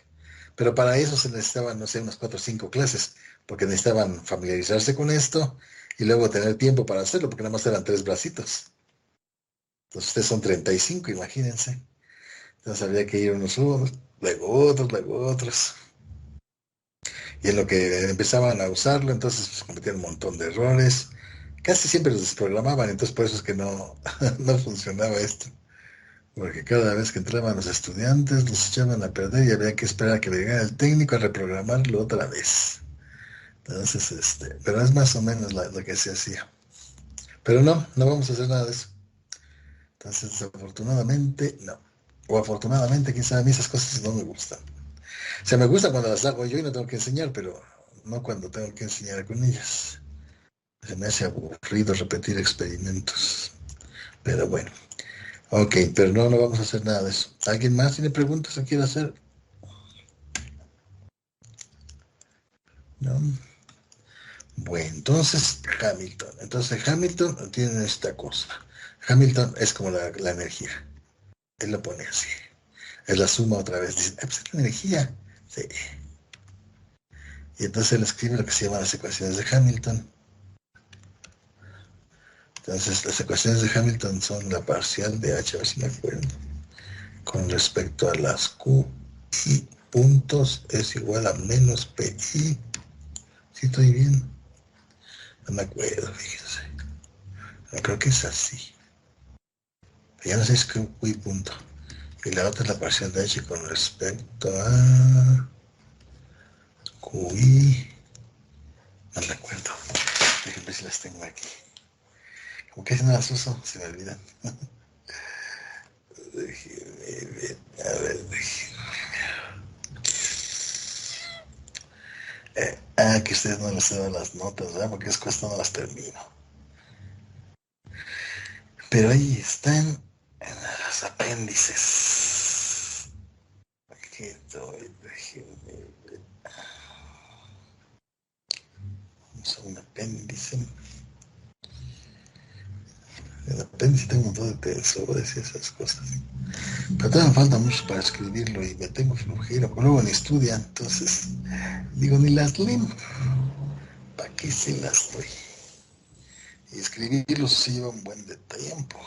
Pero para eso se necesitaban, no sé, unas 4 o 5 clases, porque necesitaban familiarizarse con esto y luego tener tiempo para hacerlo, porque nada más eran 3 bracitos. Entonces, ustedes son 35, imagínense. Entonces había que ir unos, luego otros. Y en lo que empezaban a usarlo, entonces pues, cometían un montón de errores. Casi siempre los desprogramaban, entonces por eso es que no, no funcionaba esto. Porque cada vez que entraban los estudiantes, los echaban a perder y había que esperar a que llegara el técnico a reprogramarlo otra vez. Entonces, pero es más o menos lo que se hacía. Pero no vamos a hacer nada de eso. Entonces, desafortunadamente, no. O afortunadamente, quién sabe, a mí esas cosas no me gustan. O sea, me gusta cuando las hago yo y no tengo que enseñar, pero no cuando tengo que enseñar con ellas. Se me hace aburrido repetir experimentos. Pero bueno. Ok, pero no vamos a hacer nada de eso. ¿Alguien más tiene preguntas o quiere hacer? No. Bueno, entonces Hamilton. Entonces Hamilton tiene esta cosa. Hamilton es como la energía. Él lo pone así. Es la suma otra vez. Dice, pues es la energía. Sí. Y entonces él escribe lo que se llama las ecuaciones de Hamilton. Entonces las ecuaciones de Hamilton son la parcial de H, a ver si me acuerdo, con respecto a las Q y puntos es igual a menos PI. ¿Sí estoy bien? No me acuerdo, fíjense. No, creo que es así. Ya no sé si es Q y punto. Y la otra es la parcial de H con respecto a QI. No recuerdo. Déjenme ver si las tengo aquí. Como que si no las uso, se me olvidan. Déjenme ver. A ver, déjenme. Que ustedes no les dan las notas, ¿verdad? Porque es cuesta no las termino. Pero ahí están en los apéndices. Aquí estoy, déjenme ver. Vamos a un apéndice. En el apéndice tengo un montón de tensores y esas cosas. Pero todavía me falta mucho para escribirlo y me tengo flojera, porque luego ni estudia, entonces digo, ni las leo. ¿Para qué se las doy? Y escribirlo sí lleva un buen de tiempo.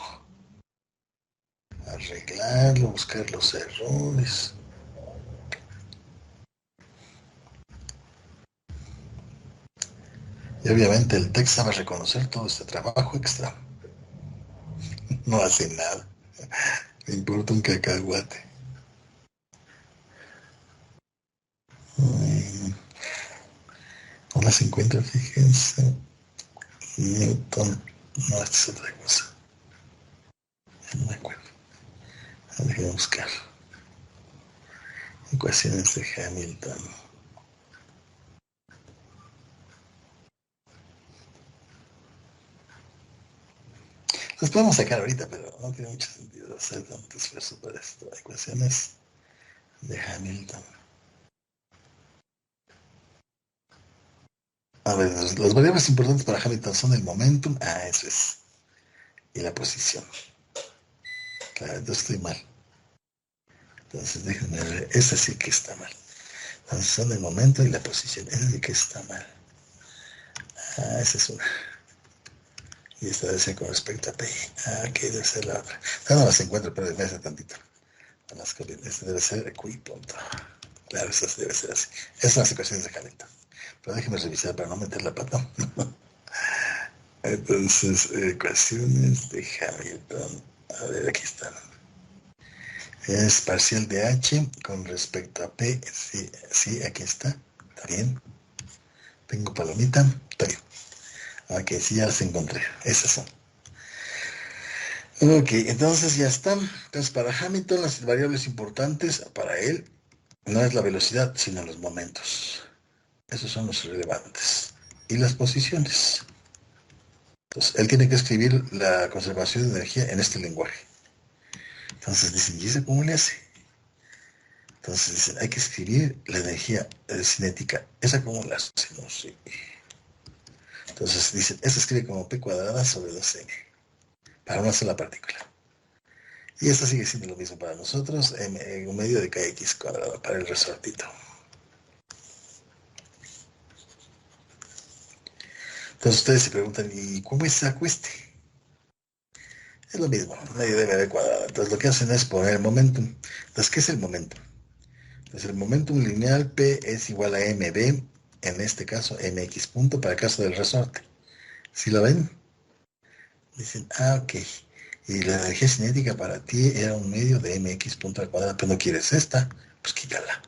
Arreglarlo, buscar los errores. Y obviamente el texto va a reconocer todo este trabajo extra. No hace nada. Me importa un cacahuate. No las encuentro, fíjense. Newton. No, esta es otra cosa. No me acuerdo. Déjenme buscar. Ecuaciones de Hamilton. Las podemos sacar ahorita, pero no tiene mucho sentido hacer tanto esfuerzo para esto. Ecuaciones de Hamilton. A ver, las variables importantes para Hamilton son el momentum. Ah, eso es. Y la posición. Claro, entonces estoy mal. Entonces déjenme ver. Esa sí que está mal. Entonces son el momento y la posición. Esa sí que está mal. Ah, esa es una. Y esta debe ser con respecto a P. Ah, que debe ser la otra. No las encuentro, pero me hace tantito. Esta debe ser Q punto. Claro, esta debe ser así. Esas son las ecuaciones de Hamilton. Pero déjenme revisar para no meter la pata. Entonces, ecuaciones de Hamilton. A ver, aquí están. Es parcial de H con respecto a P. Sí, sí, aquí está. Está bien. Tengo palomita. Está bien. Ok, sí, ya las encontré. Esas son. Ok, entonces ya están. Entonces, para Hamilton, las variables importantes para él no es la velocidad, sino los momentos. Esos son los relevantes. Y las posiciones. Entonces, él tiene que escribir la conservación de energía en este lenguaje. Entonces dicen, ¿y eso cómo le hace? Entonces dicen, hay que escribir la energía cinética. ¿Esa cómo la hace? No sé. Entonces dicen, eso escribe como P cuadrada sobre 2M para una sola partícula. Y esto sigue siendo lo mismo para nosotros, en un medio de kx cuadrado para el resortito. Entonces ustedes se preguntan, ¿y cómo es saco este? Es lo mismo, medio de mv cuadrado. Entonces lo que hacen es poner el momentum. Entonces, ¿qué es el momentum? Entonces el momentum lineal P es igual a mv, en este caso mx punto, para el caso del resorte. ¿Sí lo ven? Dicen, ah, ok. Y la energía cinética para ti era un medio de mx punto al cuadrado, pero no quieres esta, pues quítala.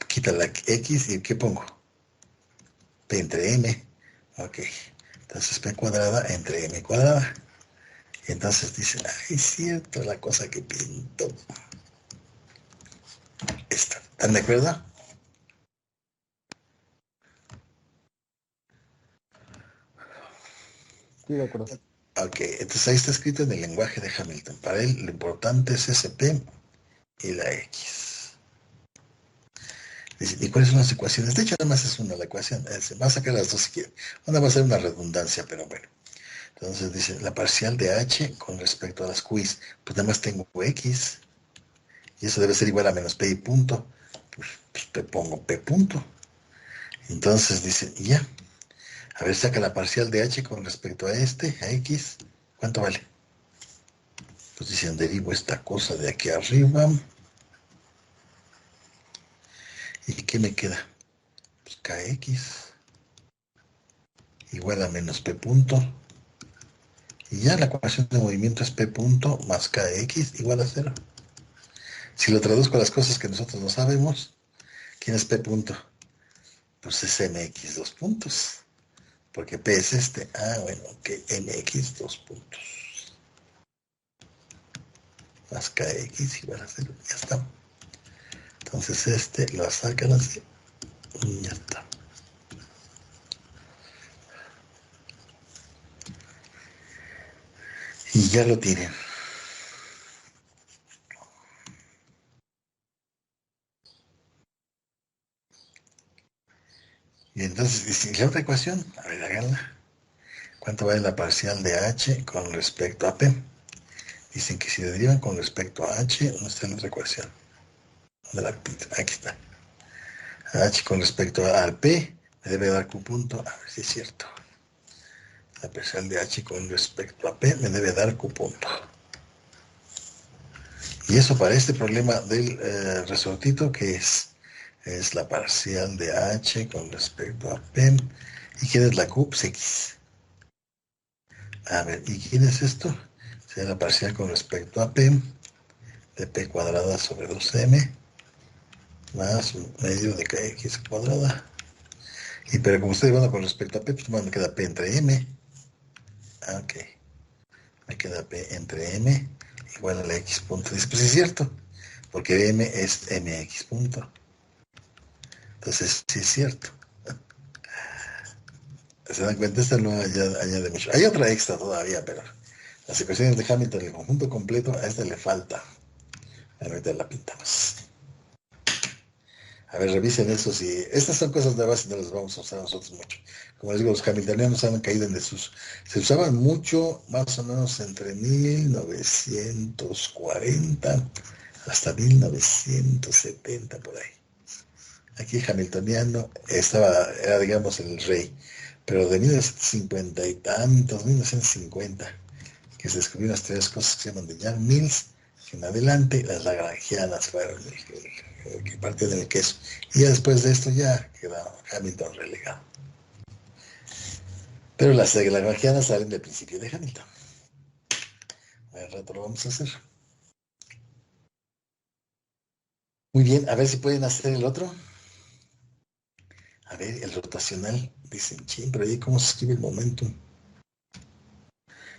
Quita la x y ¿qué pongo? P entre m. Ok. Entonces P cuadrada entre m cuadrada. Y entonces dicen, ay, es cierto, la cosa que pinto. Esta. ¿Están de acuerdo? Sí, de acuerdo. Ok, entonces ahí está escrito en el lenguaje de Hamilton. Para él lo importante es ese P y la X. Dice, ¿y cuáles son las ecuaciones? De hecho, nada más es una la ecuación. Va a sacar las dos si quiere. Una va a ser una redundancia, pero bueno. Entonces dice, la parcial de H con respecto a las Q's. Pues nada más tengo X. Y eso debe ser igual a menos P y punto. Pues te pongo P punto. Entonces dice, y ya. A ver, saca la parcial de H con respecto a este, a X. ¿Cuánto vale? Pues dicen, derivo esta cosa de aquí arriba. ¿Y qué me queda? Pues KX igual a menos P punto. Y ya la ecuación de movimiento es P punto más KX igual a 0. Si lo traduzco a las cosas que nosotros no sabemos, ¿quién es P punto? Pues es MX dos puntos. Porque P es este. Ah, bueno, ok, MX dos puntos. Más KX igual a 0. Ya está. Entonces este lo sacan así. Y ya está. Y ya lo tienen. Y entonces, ¿y la otra ecuación? A ver, háganla. ¿Cuánto vale la parcial de H con respecto a P? Dicen que si derivan con respecto a h, ¿dónde está la otra ecuación? Aquí está. H con respecto al P me debe dar Q punto. A ver si es cierto. La parcial de H con respecto a P me debe dar Q punto. Y eso para este problema del resortito, que es la parcial de H con respecto a P. ¿Y quién es la Q? Pues X. A ver, ¿y quién es esto? Sería la parcial con respecto a P de P cuadrada sobre 2M más un medio de KX cuadrada. Y pero como estoy llevando con respecto a P, pues me queda P entre M. Ok. Me queda P entre M igual a la X punto. Dice, pues sí es cierto, porque M es MX punto. Entonces sí es cierto. ¿Se dan cuenta? Esta no añade mucho. Hay otra extra todavía, pero las ecuaciones de Hamilton, el conjunto completo, a esta le falta. Ahorita la pintamos. A ver, revisen eso. Si estas son cosas nuevas y no las vamos a usar nosotros mucho. Como les digo, los hamiltonianos han caído en desuso. Se usaban mucho, más o menos entre 1940 hasta 1970, por ahí. Aquí el hamiltoniano era, digamos, el rey. Pero de 1950 y tantos, 1950, que se descubrieron las tres cosas que se llaman de Yang-Mills, que en adelante las lagrangianas fueron el que partió del queso. Y ya después de esto ya quedó Hamilton relegado. Pero las lagrangianas salen del principio de Hamilton. Al rato lo vamos a hacer. Muy bien, a ver si pueden hacer el otro. A ver, el rotacional. Dicen, ching, pero ahí cómo se escribe el momentum.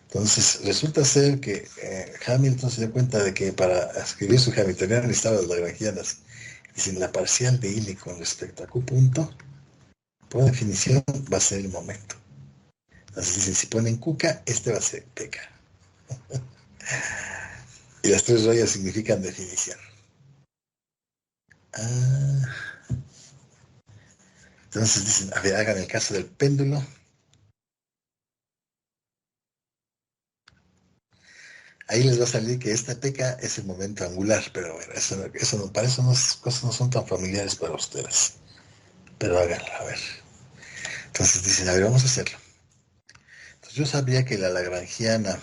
Entonces, resulta ser que Hamilton se dio cuenta de que para escribir su hamiltoniano necesitaba las lagrangianas. Dicen, la parcial de Ili con respecto a Q punto, por definición, va a ser el momento. Entonces dicen, si ponen QK, este va a ser PK. Y las tres rayas significan definición. Entonces dicen, a ver, hagan el caso del péndulo. Ahí les va a salir que esta PK es el momento angular, pero bueno, para eso cosas no son tan familiares para ustedes. Pero háganlo, a ver. Entonces dicen, a ver, vamos a hacerlo. Entonces yo sabía que la lagrangiana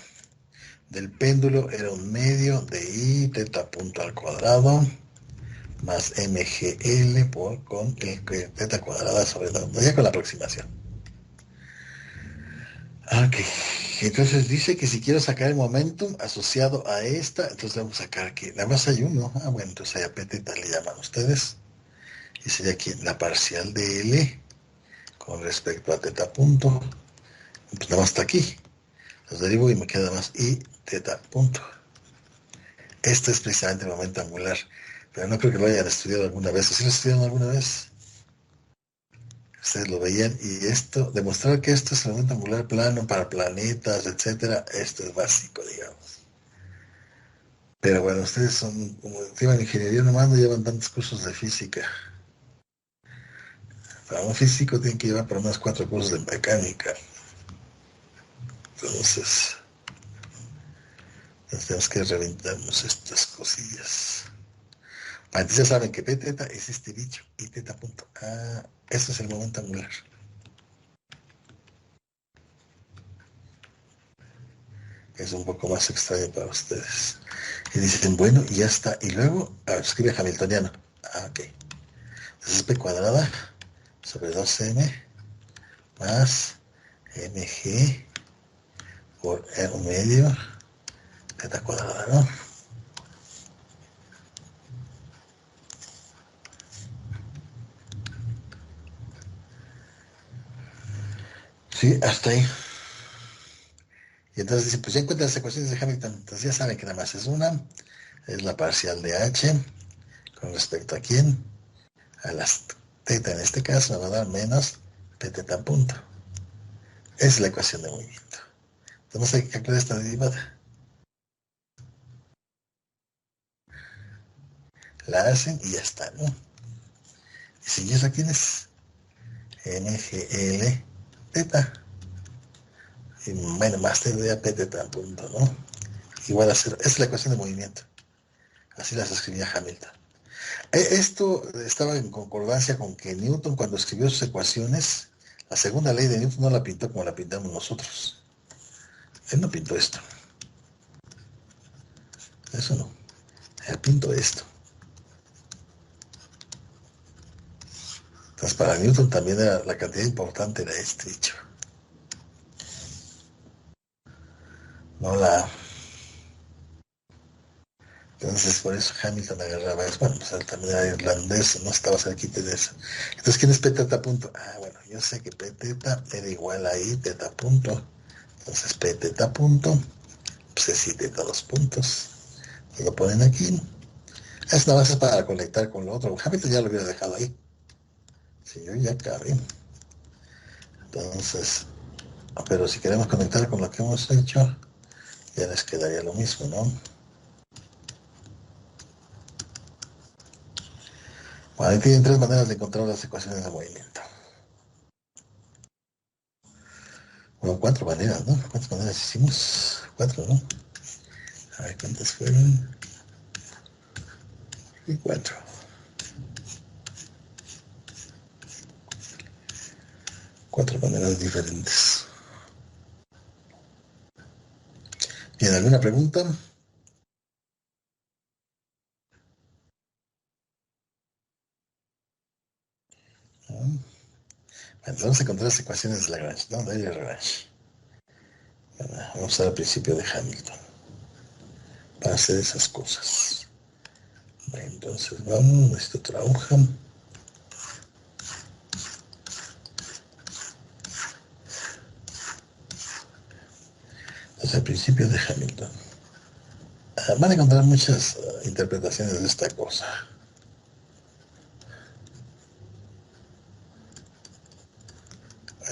del péndulo era un medio de I teta punto al cuadrado más MGL con el teta cuadrada sobre 2, ya con la aproximación. Ok, entonces dice que si quiero sacar el momentum asociado a esta, entonces vamos a sacar que nada más hay uno. Bueno, entonces ahí a P teta le llaman ustedes. Y sería aquí la parcial de L con respecto a teta punto. Pues nada más está aquí. Los derivo y me queda más I teta punto. Este es precisamente el momento angular. Pero no creo que lo hayan estudiado alguna vez. ¿O sí lo estudiaron alguna vez? Ustedes lo veían. Y esto, demostrar que esto es el momento angular plano para planetas, etcétera, esto es básico, digamos. Pero bueno, ustedes son, como llevan ingeniería, nomás no llevan tantos cursos de física. Para un físico tienen que llevar por lo menos 4 cursos de mecánica. Entonces tenemos que reventarnos estas cosillas. Entonces ya saben que P teta es este bicho y teta punto. Este es el momento angular. Es un poco más extraño para ustedes. Y dicen, bueno, y ya está. Y luego, escribe hamiltoniano. Ok. Entonces P cuadrada sobre 2M más MG por R medio teta cuadrada, ¿no? Sí, hasta ahí. Y entonces dicen, pues ya encuentran las ecuaciones de Hamilton. Entonces ya saben que nada más es una. Es la parcial de H. ¿Con respecto a quién? A las teta en este caso me va a dar menos P teta punto. Esa es la ecuación de movimiento. Entonces hay que calcular esta derivada. La hacen y ya está, ¿no? Y si eso quién es, MGL teta. Y bueno, más tendría P teta punto, ¿no? igual a cero. Esa es la ecuación de movimiento. Así las escribía Hamilton. Esto estaba en concordancia con que Newton, cuando escribió sus ecuaciones, la segunda ley de Newton no la pintó como la pintamos nosotros. Él no pintó esto. Eso no. Él pintó esto. Entonces, para Newton también era, la cantidad importante era este dicho. No la... Entonces, por eso Hamilton agarraba eso. Bueno, pues él también era irlandés, no estaba cerquita de eso. Entonces, ¿quién es P teta punto? Ah, bueno, yo sé que P teta era igual a I teta punto. Entonces, P teta punto, pues es I teta 2 puntos. Lo ponen aquí. Es nada más es para conectar con lo otro. Hamilton ya lo hubiera dejado ahí. Si yo ya acabé. Entonces, pero si queremos conectar con lo que hemos hecho, ya les quedaría lo mismo, ¿no? Bueno, ahí tienen tres maneras de encontrar las ecuaciones de movimiento. Bueno, cuatro maneras, ¿no? ¿Cuántas maneras hicimos? Cuatro, ¿no? A ver, ¿cuántas fueron? Y cuatro. Cuatro maneras diferentes. ¿Tienen alguna pregunta? ¿No? Bueno, vamos a encontrar las ecuaciones de Lagrange, ¿no? De Lagrange. Bueno, vamos a usar el principio de Hamilton para hacer esas cosas. Bueno, entonces vamos, necesito otra hoja. Entonces el principio de Hamilton. Van a encontrar muchas interpretaciones de esta cosa.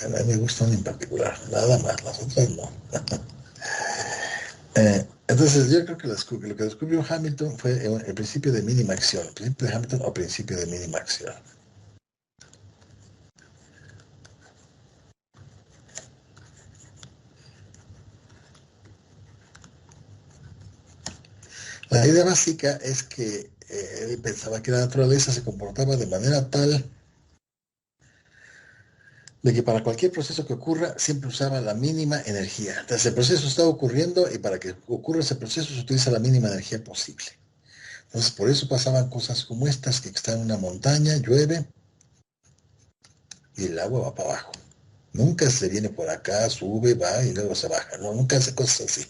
Bueno, a mí me gusta una en particular, nada más, las otras no. Entonces yo creo que lo que descubrió Hamilton fue el principio de mínima acción, el principio de Hamilton o principio de mínima acción. La idea básica es que él pensaba que la naturaleza se comportaba de manera tal de que para cualquier proceso que ocurra siempre usaba la mínima energía. Entonces el proceso está ocurriendo y para que ocurra ese proceso se utiliza la mínima energía posible. Entonces por eso pasaban cosas como estas, que está en una montaña, llueve y el agua va para abajo. Nunca se viene por acá, sube, va y luego se baja. No, nunca hace cosas así.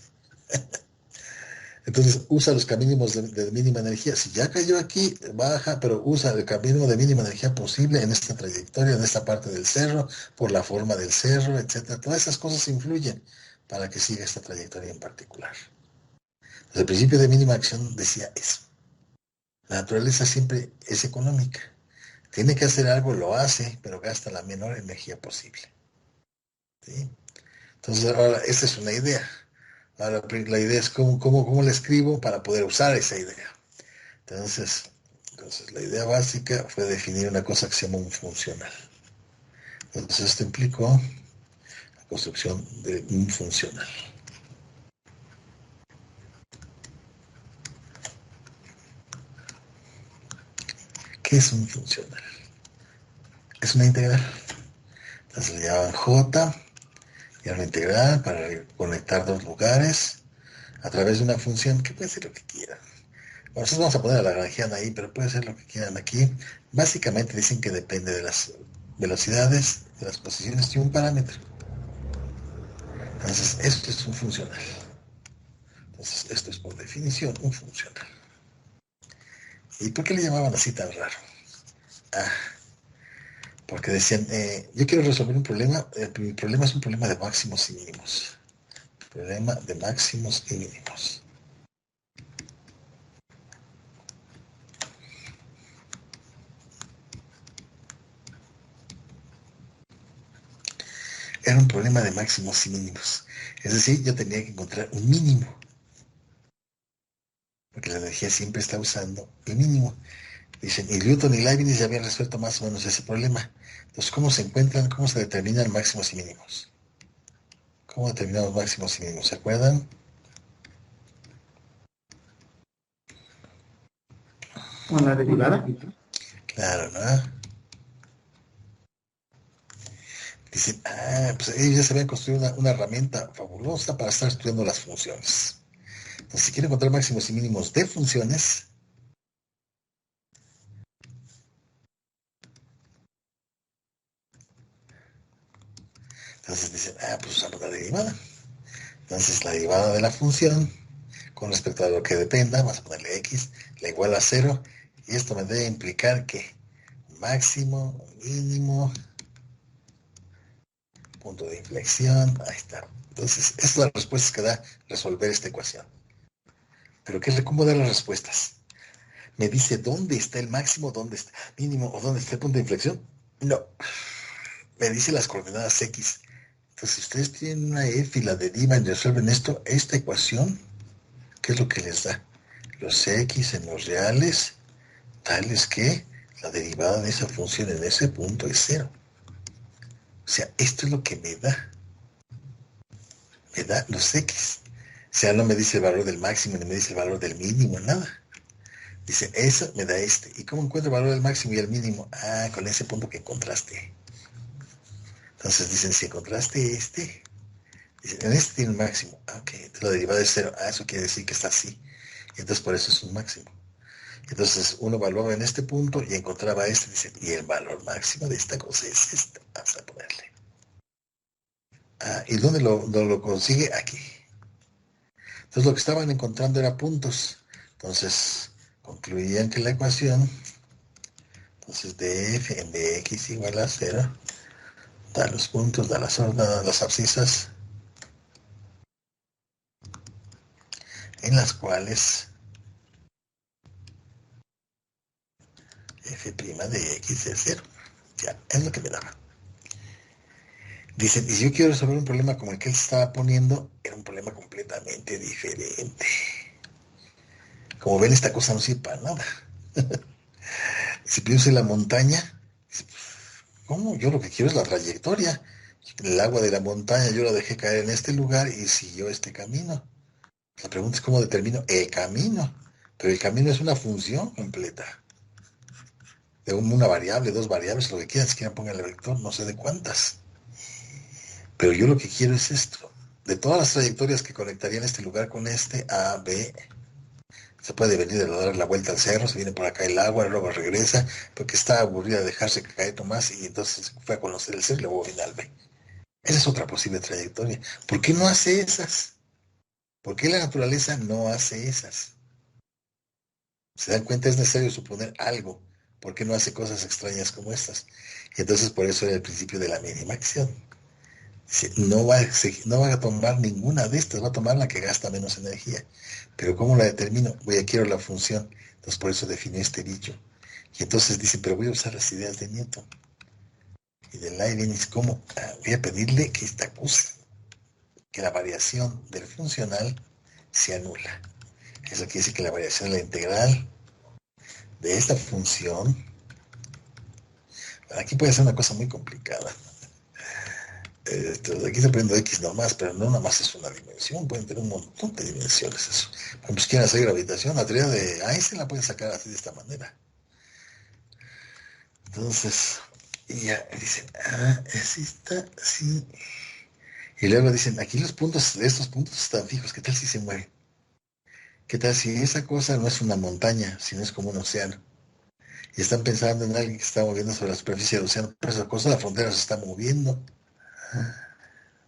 Entonces usa los caminos de mínima energía. Si ya cayó aquí, baja, pero usa el camino de mínima energía posible en esta trayectoria, en esta parte del cerro, por la forma del cerro, etcétera. Todas esas cosas influyen para que siga esta trayectoria en particular. Entonces, el principio de mínima acción decía eso. La naturaleza siempre es económica. Tiene que hacer algo, lo hace, pero gasta la menor energía posible. ¿Sí? Entonces, ahora, esta es una idea. Ahora, la idea es cómo la escribo para poder usar esa idea. Entonces, la idea básica fue definir una cosa que se llama un funcional. Entonces, esto implicó la construcción de un funcional. ¿Qué es un funcional? Es una integral. Entonces le llaman J, y era una integral para conectar dos lugares a través de una función que puede ser lo que quieran. Bueno, nosotros vamos a poner a la Lagrangiana ahí, pero puede ser lo que quieran aquí. Básicamente dicen que depende de las velocidades, de las posiciones de un parámetro. Entonces, esto es un funcional. Entonces, esto es por definición un funcional. ¿Y por qué le llamaban así tan raro? Porque decían, yo quiero resolver un problema, mi problema es un problema de máximos y mínimos. Problema de máximos y mínimos. Era un problema de máximos y mínimos. Es decir, yo tenía que encontrar un mínimo. Porque la energía siempre está usando el mínimo. Dicen, y Newton y Leibniz ya habían resuelto más o menos ese problema. Entonces, ¿cómo se encuentran, cómo se determinan máximos y mínimos? ¿Cómo determinamos máximos y mínimos? ¿Se acuerdan? Con la derivada. Claro, ¿no? Dicen, pues ellos ya se habían construido una herramienta fabulosa para estar estudiando las funciones. Entonces, si quieren encontrar máximos y mínimos de funciones, entonces dicen, pues usamos la derivada. Entonces, la derivada de la función con respecto a lo que dependa, vamos a ponerle x, la igual a 0, y esto me debe implicar que máximo, mínimo, punto de inflexión, ahí está. Entonces, esta es la respuesta que da resolver esta ecuación. Pero ¿cómo dar las respuestas? ¿Me dice dónde está el máximo, dónde está el mínimo o dónde está el punto de inflexión? No. Me dice las coordenadas x. Entonces, si ustedes tienen una f y la derivan y resuelven esto, esta ecuación, ¿qué es lo que les da? Los x en los reales, tales que la derivada de esa función en ese punto es 0. O sea, esto es lo que me da. Me da los x. O sea, no me dice el valor del máximo, ni me dice el valor del mínimo, nada. Dice, eso me da este. ¿Y cómo encuentro el valor del máximo y el mínimo? Con ese punto que encontraste. Entonces dicen, si encontraste este, dicen, en este tiene un máximo. Ok, entonces la derivada es 0. Eso quiere decir que está así. Y entonces por eso es un máximo. Entonces uno evaluaba en este punto y encontraba este, dice, y el valor máximo de esta cosa es esta. Vamos a ponerle. ¿Y dónde lo consigue? Aquí. Entonces lo que estaban encontrando era puntos. Entonces concluían que la ecuación, entonces de f en dx igual a 0, da los puntos, da las órdenes, las abscisas, en las cuales f' de x es 0. Ya, es lo que me daba. Dicen, y si yo quiero resolver un problema como el que él estaba poniendo, era un problema completamente diferente. Como ven, esta cosa no sirve para nada. Si pienso en la montaña, dice, ¿cómo? Yo lo que quiero es la trayectoria. El agua de la montaña yo la dejé caer en este lugar y siguió este camino. La pregunta es cómo determino el camino. Pero el camino es una función completa. De una variable, dos variables, lo que quieran, si quieren pongan el vector, no sé de cuántas. Pero yo lo que quiero es esto. De todas las trayectorias que conectarían este lugar con este, A, B, se puede venir a dar la vuelta al cerro, se viene por acá el agua, luego regresa, porque está aburrida de dejarse caer nomás y entonces fue a conocer el cerro y luego viene al B. Esa es otra posible trayectoria. ¿Por qué no hace esas? ¿Por qué la naturaleza no hace esas? ¿Se dan cuenta? Es necesario suponer algo. ¿Por qué no hace cosas extrañas como estas? Y entonces por eso era el principio de la mínima acción. No va a tomar ninguna de estas, va a tomar la que gasta menos energía. Pero ¿cómo la determino? Quiero la función. Entonces por eso definí este dicho. Y entonces dicen, pero voy a usar las ideas de Newton. Y de Leibniz, ¿cómo? Voy a pedirle que esta cosa, que la variación del funcional se anula. Eso quiere decir que la variación de la integral de esta función, aquí puede ser una cosa muy complicada. Aquí se prende X nomás, pero no nada más es una dimensión, pueden tener un montón de dimensiones eso. Pues quieren hacer gravitación, la teoría de Einstein la pueden sacar así de esta manera. Entonces, y ya dicen, así está, sí. Y luego dicen, aquí los puntos de estos puntos están fijos, ¿qué tal si se mueven? ¿Qué tal si esa cosa no es una montaña, sino es como un océano? Y están pensando en alguien que está moviendo sobre la superficie del océano, pero esa cosa, la frontera se está moviendo.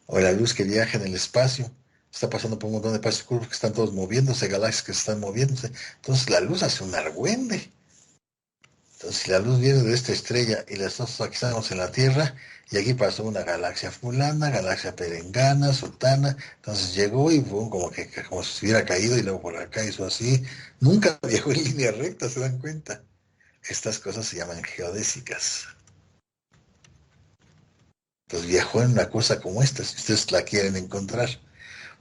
O la luz que viaja en el espacio, está pasando por un montón de espacios curvos que están todos moviéndose, galaxias que están moviéndose. Entonces la luz hace un argüende. Entonces si la luz viene de esta estrella y nosotros aquí estamos en la Tierra, y aquí pasó una galaxia fulana, galaxia perengana, sultana, entonces llegó y fue como si hubiera caído y luego por acá hizo así. Nunca viajó en línea recta, ¿se dan cuenta? Estas cosas se llaman geodésicas. Entonces viajó en una cosa como esta, si ustedes la quieren encontrar.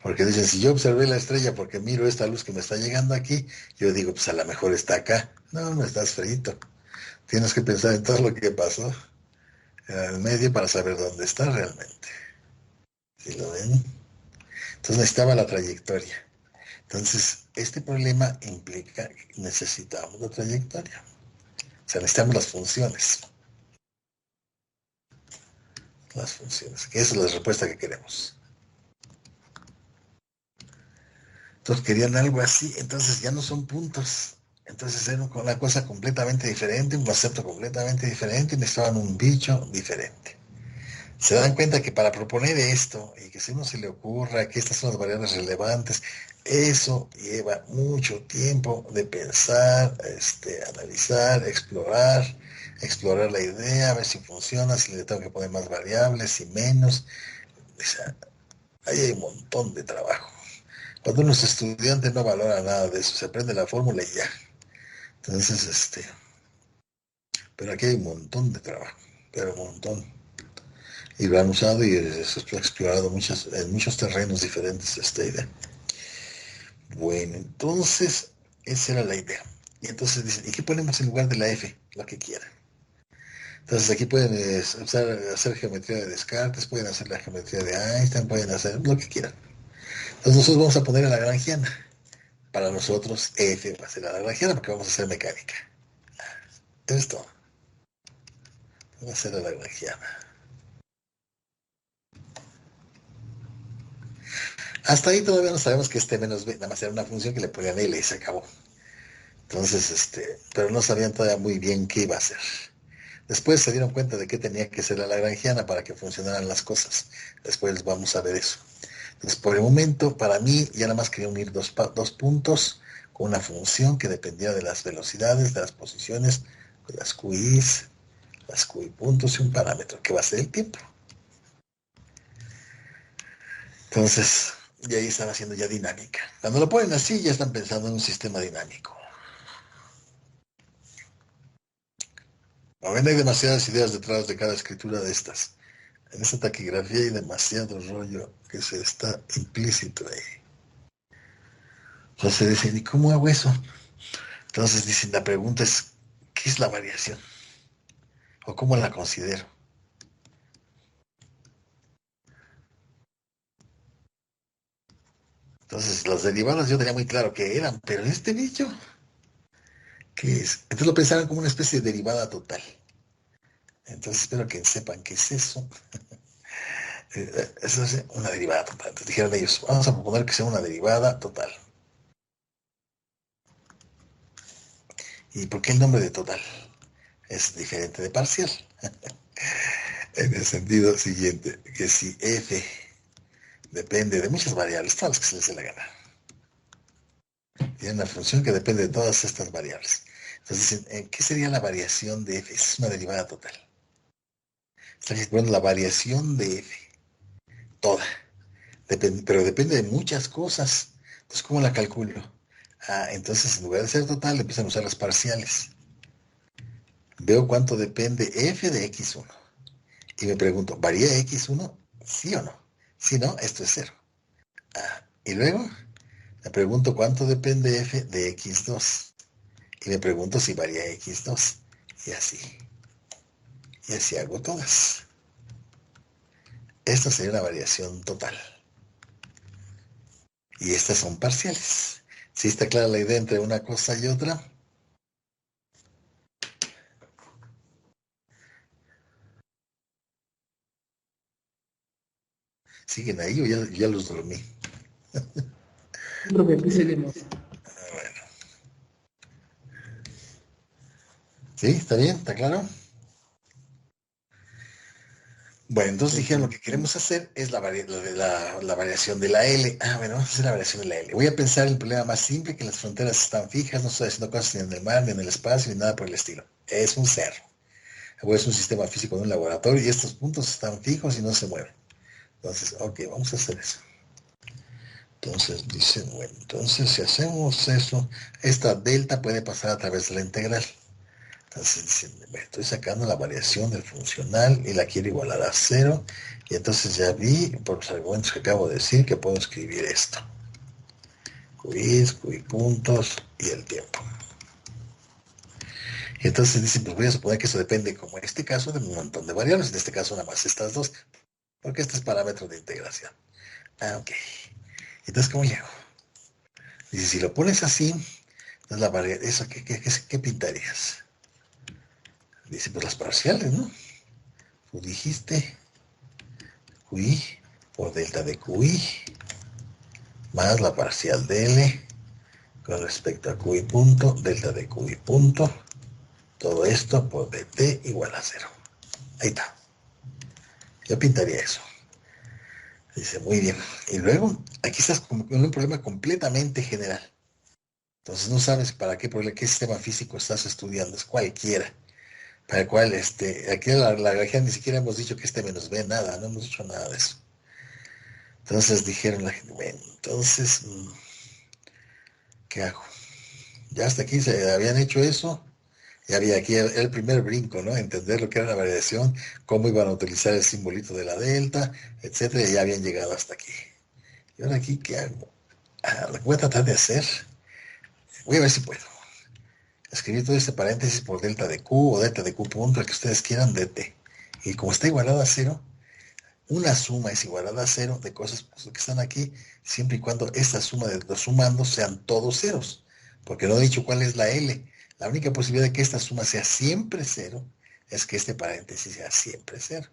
Porque dicen, si yo observé la estrella porque miro esta luz que me está llegando aquí, yo digo, pues a lo mejor está acá. No, no estás frito. Tienes que pensar en todo lo que pasó en el medio para saber dónde está realmente. ¿Sí lo ven? Entonces necesitaba la trayectoria. Entonces, este problema implica que necesitamos la trayectoria. O sea, necesitamos las funciones. Las funciones. Esa es la respuesta que queremos. Entonces querían algo así, entonces ya no son puntos. Entonces era una cosa completamente diferente, un concepto completamente diferente, y necesitaban un bicho diferente. Se dan cuenta que para proponer esto, y que si uno se le ocurra que estas son las variables relevantes, eso lleva mucho tiempo de pensar, analizar, explorar la idea, ver si funciona, si le tengo que poner más variables, si menos. O sea, ahí hay un montón de trabajo. Cuando uno es estudiante no valora nada de eso, se aprende la fórmula y ya. Entonces, pero aquí hay un montón de trabajo, pero un montón. Y lo han usado y es explorado en muchos terrenos diferentes esta idea. Bueno, entonces, esa era la idea. Y entonces dicen, ¿y qué ponemos en lugar de la F? Lo que quieran. Entonces aquí pueden hacer geometría de Descartes, pueden hacer la geometría de Einstein, pueden hacer lo que quieran. Entonces nosotros vamos a poner a la Lagrangiana. Para nosotros F va a ser la Lagrangiana porque vamos a hacer mecánica. Esto va a ser la Lagrangiana. Hasta ahí todavía no sabemos que este menos b, nada más era una función que le ponían L y se acabó. Entonces, pero no sabían todavía muy bien qué iba a hacer. Después se dieron cuenta de que tenía que ser la Lagrangiana para que funcionaran las cosas. Después vamos a ver eso. Entonces, por el momento, para mí, ya nada más quería unir dos puntos con una función que dependía de las velocidades, de las posiciones, de las QIs, las QI puntos y un parámetro, que va a ser el tiempo. Entonces, y ahí están haciendo ya dinámica. Cuando lo ponen así, ya están pensando en un sistema dinámico. Hay demasiadas ideas detrás de cada escritura de estas. En esta taquigrafía hay demasiado rollo que se está implícito ahí. Entonces dicen, ¿y cómo hago eso? Entonces dicen, la pregunta es, ¿qué es la variación? ¿O cómo la considero? Entonces, las derivadas yo tenía muy claro qué eran, pero este bicho, ¿qué es? Entonces lo pensaron como una especie de derivada total. Entonces espero que sepan qué es eso. Eso es una derivada total. Entonces dijeron ellos, vamos a proponer que sea una derivada total. ¿Y por qué el nombre de total? Es diferente de parcial. En el sentido siguiente, que si f depende de muchas variables, todas las que se les dé la gana. Tiene una función que depende de todas estas variables. Entonces dicen, ¿qué sería la variación de f? Es una derivada total. Están calculando la variación de f, toda. Pero depende de muchas cosas. Entonces, ¿cómo la calculo? Entonces, en lugar de ser total, empiezan a usar las parciales. Veo cuánto depende f de x1. Y me pregunto, ¿varía x1? ¿Sí o no? Si no, esto es 0. Y luego me pregunto cuánto depende f de x2. Y me pregunto si varía x2. Y así. Y así hago todas. Esta sería una variación total. Y estas son parciales. ¿Sí está clara la idea entre una cosa y otra? ¿Siguen ahí o ya los dormí? Creo que aquí seguimos. Bueno. ¿Sí? ¿Está bien? ¿Está claro? Bueno, entonces dijeron lo que queremos hacer es la variación de la L. Bueno, vamos a hacer la variación de la L. Voy a pensar el problema más simple, que las fronteras están fijas, no estoy haciendo cosas ni en el mar, ni en el espacio, ni nada por el estilo. Es un cerro. O es un sistema físico de un laboratorio y estos puntos están fijos y no se mueven. Entonces, ok, vamos a hacer eso. Entonces dicen, bueno, entonces si hacemos eso, esta delta puede pasar a través de la integral. Entonces dicen, bueno, estoy sacando la variación del funcional y la quiero igualar a 0. Y entonces ya vi, por los argumentos que acabo de decir, que puedo escribir esto. QI puntos y el tiempo. Y entonces dicen, pues voy a suponer que eso depende, como en este caso, de un montón de variables. En este caso nada más estas dos, porque este es parámetro de integración. Ok. Entonces, ¿cómo llego? Dice, si lo pones así, entonces la variedad, ¿eso qué pintarías? Dice, pues las parciales, ¿no? Tú dijiste QI por delta de QI más la parcial de L con respecto a QI punto, delta de QI punto, todo esto por dt igual a 0. Ahí está. Yo pintaría eso. Dice, muy bien. Y luego, aquí estás con un problema completamente general. Entonces no sabes para qué sistema físico estás estudiando, es cualquiera. Para el cual, aquí la grafía ni siquiera hemos dicho que menos B, nada, no hemos dicho nada de eso. Entonces dijeron la gente, bueno, entonces, ¿qué hago? Ya hasta aquí se habían hecho eso, ya había aquí el primer brinco, ¿no? Entender lo que era la variación, cómo iban a utilizar el simbolito de la delta, etcétera, y ya habían llegado hasta aquí. ¿Y ahora aquí qué hago? Lo que voy a tratar de hacer, voy a ver si puedo. Escribir todo este paréntesis por delta de Q o delta de Q punto, el que ustedes quieran, dt. Y como está igualado a 0, una suma es igualada a 0 de cosas que están aquí, siempre y cuando esta suma de los sumandos sean todos ceros. Porque no he dicho cuál es la L. La única posibilidad de que esta suma sea siempre 0 es que este paréntesis sea siempre 0.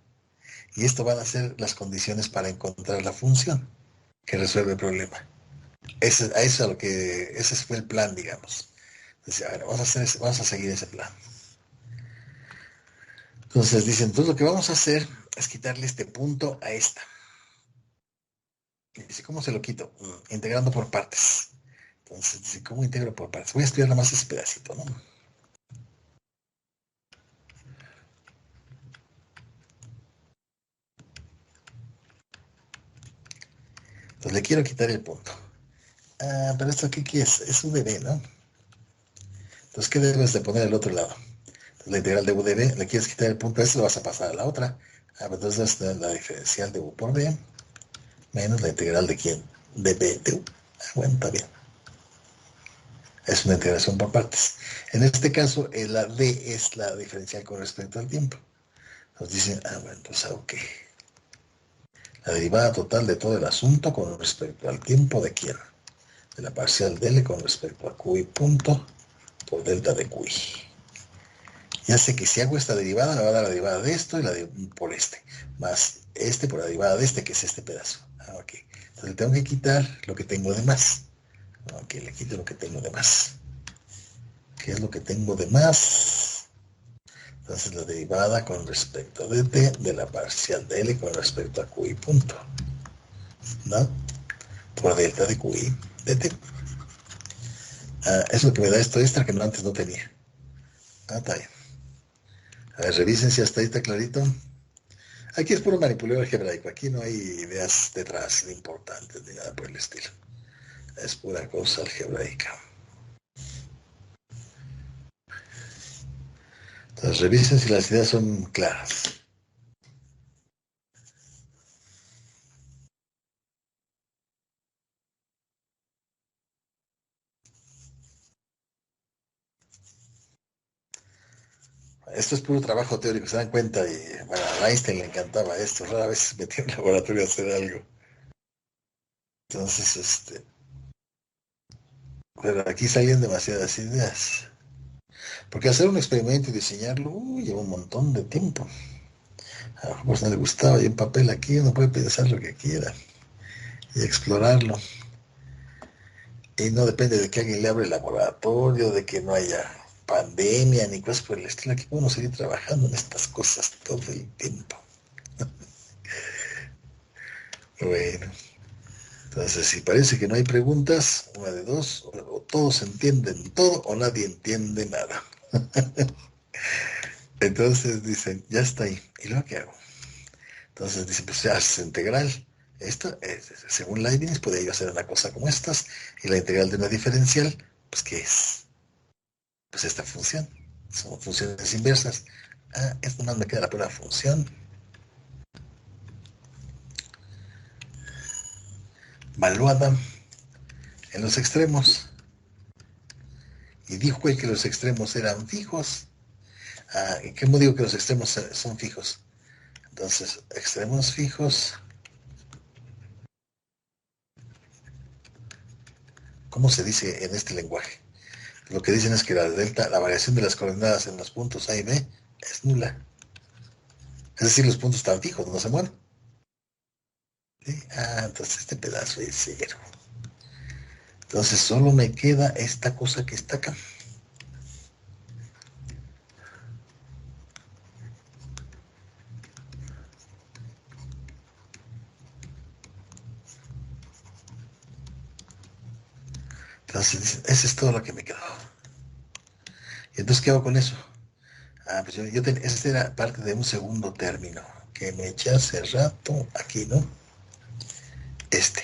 Y esto van a ser las condiciones para encontrar la función que resuelve el problema. Ese fue el plan, digamos. Entonces, a ver, vamos a seguir ese plan. Entonces dicen, entonces lo que vamos a hacer es quitarle este punto a esta. Y dice, ¿cómo se lo quito? Integrando por partes. Entonces dice, ¿cómo integro por partes? Voy a estudiar nada más ese pedacito, ¿no? Entonces le quiero quitar el punto. Pero esto aquí ¿qué es? Es UDB, ¿no? Entonces, ¿qué debes de poner al otro lado? Entonces, la integral de U de B, le quieres quitar el punto a este, lo vas a pasar a la otra. Entonces, la diferencial de U por B menos la integral de ¿quién? De B de U. Bueno, está bien. Es una integración por partes. En este caso, la D es la diferencial con respecto al tiempo. Nos dicen, bueno, entonces, ok. La derivada total de todo el asunto con respecto al tiempo de quién? De la parcial de L con respecto a QI punto por delta de QI. Ya sé que si hago esta derivada, me va a dar la derivada de esto y por este. Más por la derivada de este, que es este pedazo. Ok. Entonces le tengo que quitar lo que tengo de más. Ok, le quito lo que tengo de más. ¿Qué es lo que tengo de más? Entonces la derivada con respecto a dt de la parcial de L con respecto a QI punto. ¿No? Por delta de QI dt. Es lo que me da esto extra que antes no tenía. Está bien. A ver, revisen si hasta ahí está clarito. Aquí es puro manipuleo algebraico. Aquí no hay ideas detrás importantes ni nada por el estilo. Es pura cosa algebraica. Entonces revisen si las ideas son claras. Esto es puro trabajo teórico, se dan cuenta, y bueno, a Einstein le encantaba esto, rara vez se metía en el laboratorio a hacer algo. Entonces, pero aquí salen demasiadas ideas. Porque hacer un experimento y diseñarlo, lleva un montón de tiempo. A lo mejor no le gustaba, y en papel aquí uno puede pensar lo que quiera y explorarlo. Y no depende de que alguien le abra el laboratorio, de que no haya pandemia ni cosas por el estilo. Aquí podemos seguir trabajando en estas cosas todo el tiempo. Bueno, entonces si parece que no hay preguntas, una de dos, o todos entienden todo o nadie entiende nada. Entonces dicen, ya está ahí. ¿Y luego qué hago? Entonces dicen, pues ya es integral. Esto, según Leibniz, podría yo hacer una cosa como estas. Y la integral de una diferencial, pues ¿qué es? Pues esta función. Son funciones inversas. Esto más me queda la pura función. Valuada en los extremos. Y dijo él que los extremos eran fijos. ¿Y cómo digo que los extremos son fijos? Entonces, extremos fijos ¿cómo se dice en este lenguaje? Lo que dicen es que la variación de las coordenadas en los puntos A y B es nula. Es decir, los puntos están fijos, no se mueven. ¿Sí? Entonces este pedazo es cero. Entonces solo me queda esta cosa que está acá. Entonces, eso es todo lo que me quedó. ¿Y entonces qué hago con eso? Pues esta era parte de un segundo término que me eché hace rato aquí, ¿no? Entonces,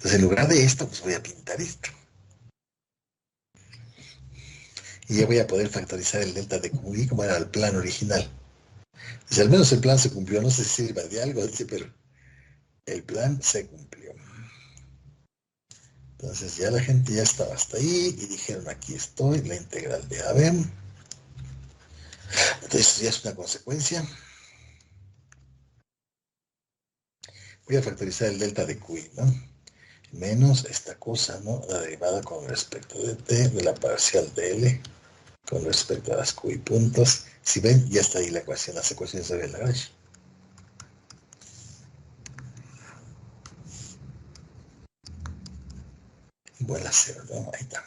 en lugar de esto, pues voy a pintar esto. Y ya voy a poder factorizar el delta de QI como era el plan original. Pues al menos el plan se cumplió. No sé si sirva de algo, pero el plan se cumplió. Entonces ya la gente ya estaba hasta ahí y dijeron, aquí estoy, la integral de AB. Entonces esto ya es una consecuencia. Voy a factorizar el delta de QI, ¿no? Menos esta cosa, ¿no? La derivada con respecto de t de la parcial de L con respecto a las QI puntos. Si ven, ya está ahí la ecuación, las ecuaciones de Lagrange. Igual a 0, ¿no? Ahí está.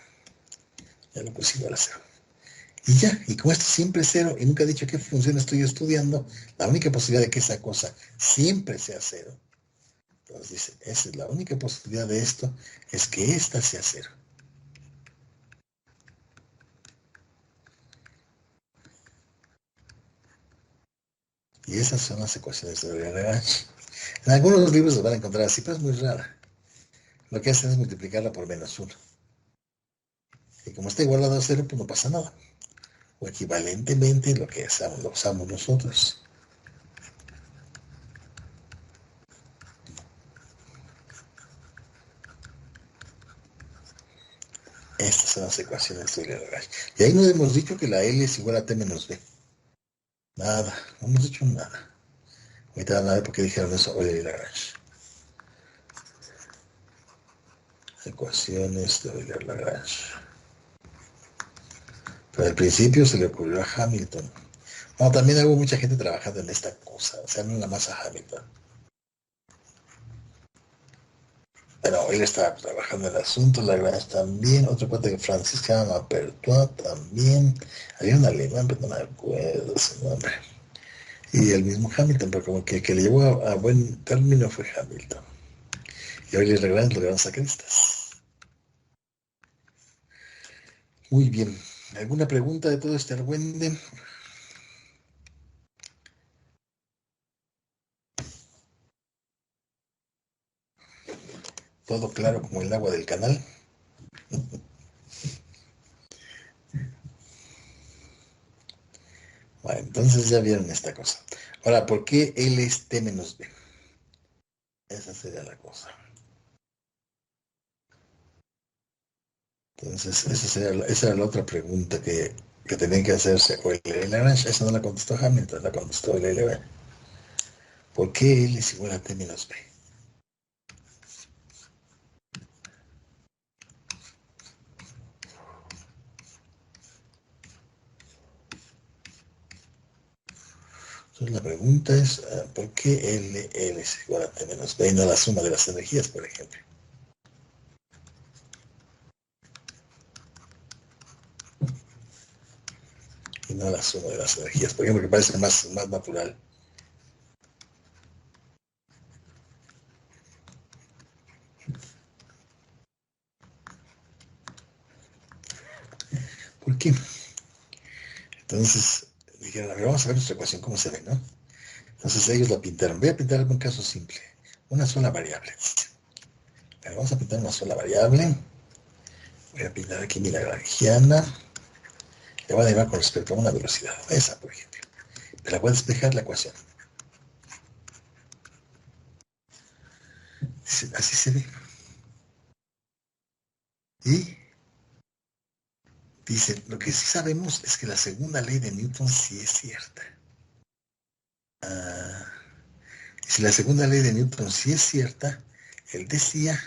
Ya lo puse igual a 0. Y ya, y como esto siempre es 0 y nunca he dicho qué función estoy estudiando, la única posibilidad de que esa cosa siempre sea 0. Entonces dice, esa es la única posibilidad de esto, es que esta sea 0. Y esas son las ecuaciones de Lagrange. En algunos libros las van a encontrar así, pero es muy rara. Lo que hacen es multiplicarla por menos 1. Y como está igualado a 0, pues no pasa nada. O equivalentemente lo que lo usamos nosotros. Estas son las ecuaciones de Lagrange. Y ahí no hemos dicho que la L es igual a T menos B. Nada, no hemos dicho nada. Ahorita van a ver por qué dijeron eso hoy de Lagrange. Ecuaciones de Euler-Lagrange. Pero al principio se le ocurrió a Hamilton. No, también hubo mucha gente trabajando en esta cosa, o sea, no nada más a Hamilton. Pero él estaba trabajando en el asunto, Lagrange también, otro cuate de Francis que se llama Pertuis también. Había un alemán, pero no me acuerdo su nombre. Y el mismo Hamilton, pero como que le llevó a buen término fue Hamilton. Y hoy Lagrange lograron sacar estas. Muy bien. ¿Alguna pregunta de todo este argüende? Todo claro como el agua del canal. Bueno, entonces ya vieron esta cosa. Ahora, ¿por qué L es T menos B? Esa sería la cosa. Entonces, esa era la otra pregunta que tenían que hacerse. O el Lagrange, esa no la contestó Hamilton, la contestó el LB. ¿Por qué L es igual a T menos B? Entonces la pregunta es, ¿por qué L es igual a T menos B y no la suma de las energías, por ejemplo? Y no la suma de las energías, por ejemplo, que parece más natural. ¿Por qué? Entonces dijeron, a ver, vamos a ver nuestra ecuación, cómo se ve, ¿no? Entonces ellos la pintaron. Voy a pintar algún caso simple. Una sola variable. Pero vamos a pintar una sola variable. Voy a pintar aquí mi lagrangiana. Le voy a derivar con respecto a una velocidad. Esa, por ejemplo. Pero voy a despejar la ecuación. Así se ve. Y dice, lo que sí sabemos es que la segunda ley de Newton sí es cierta. Si la segunda ley de Newton sí es cierta, él decía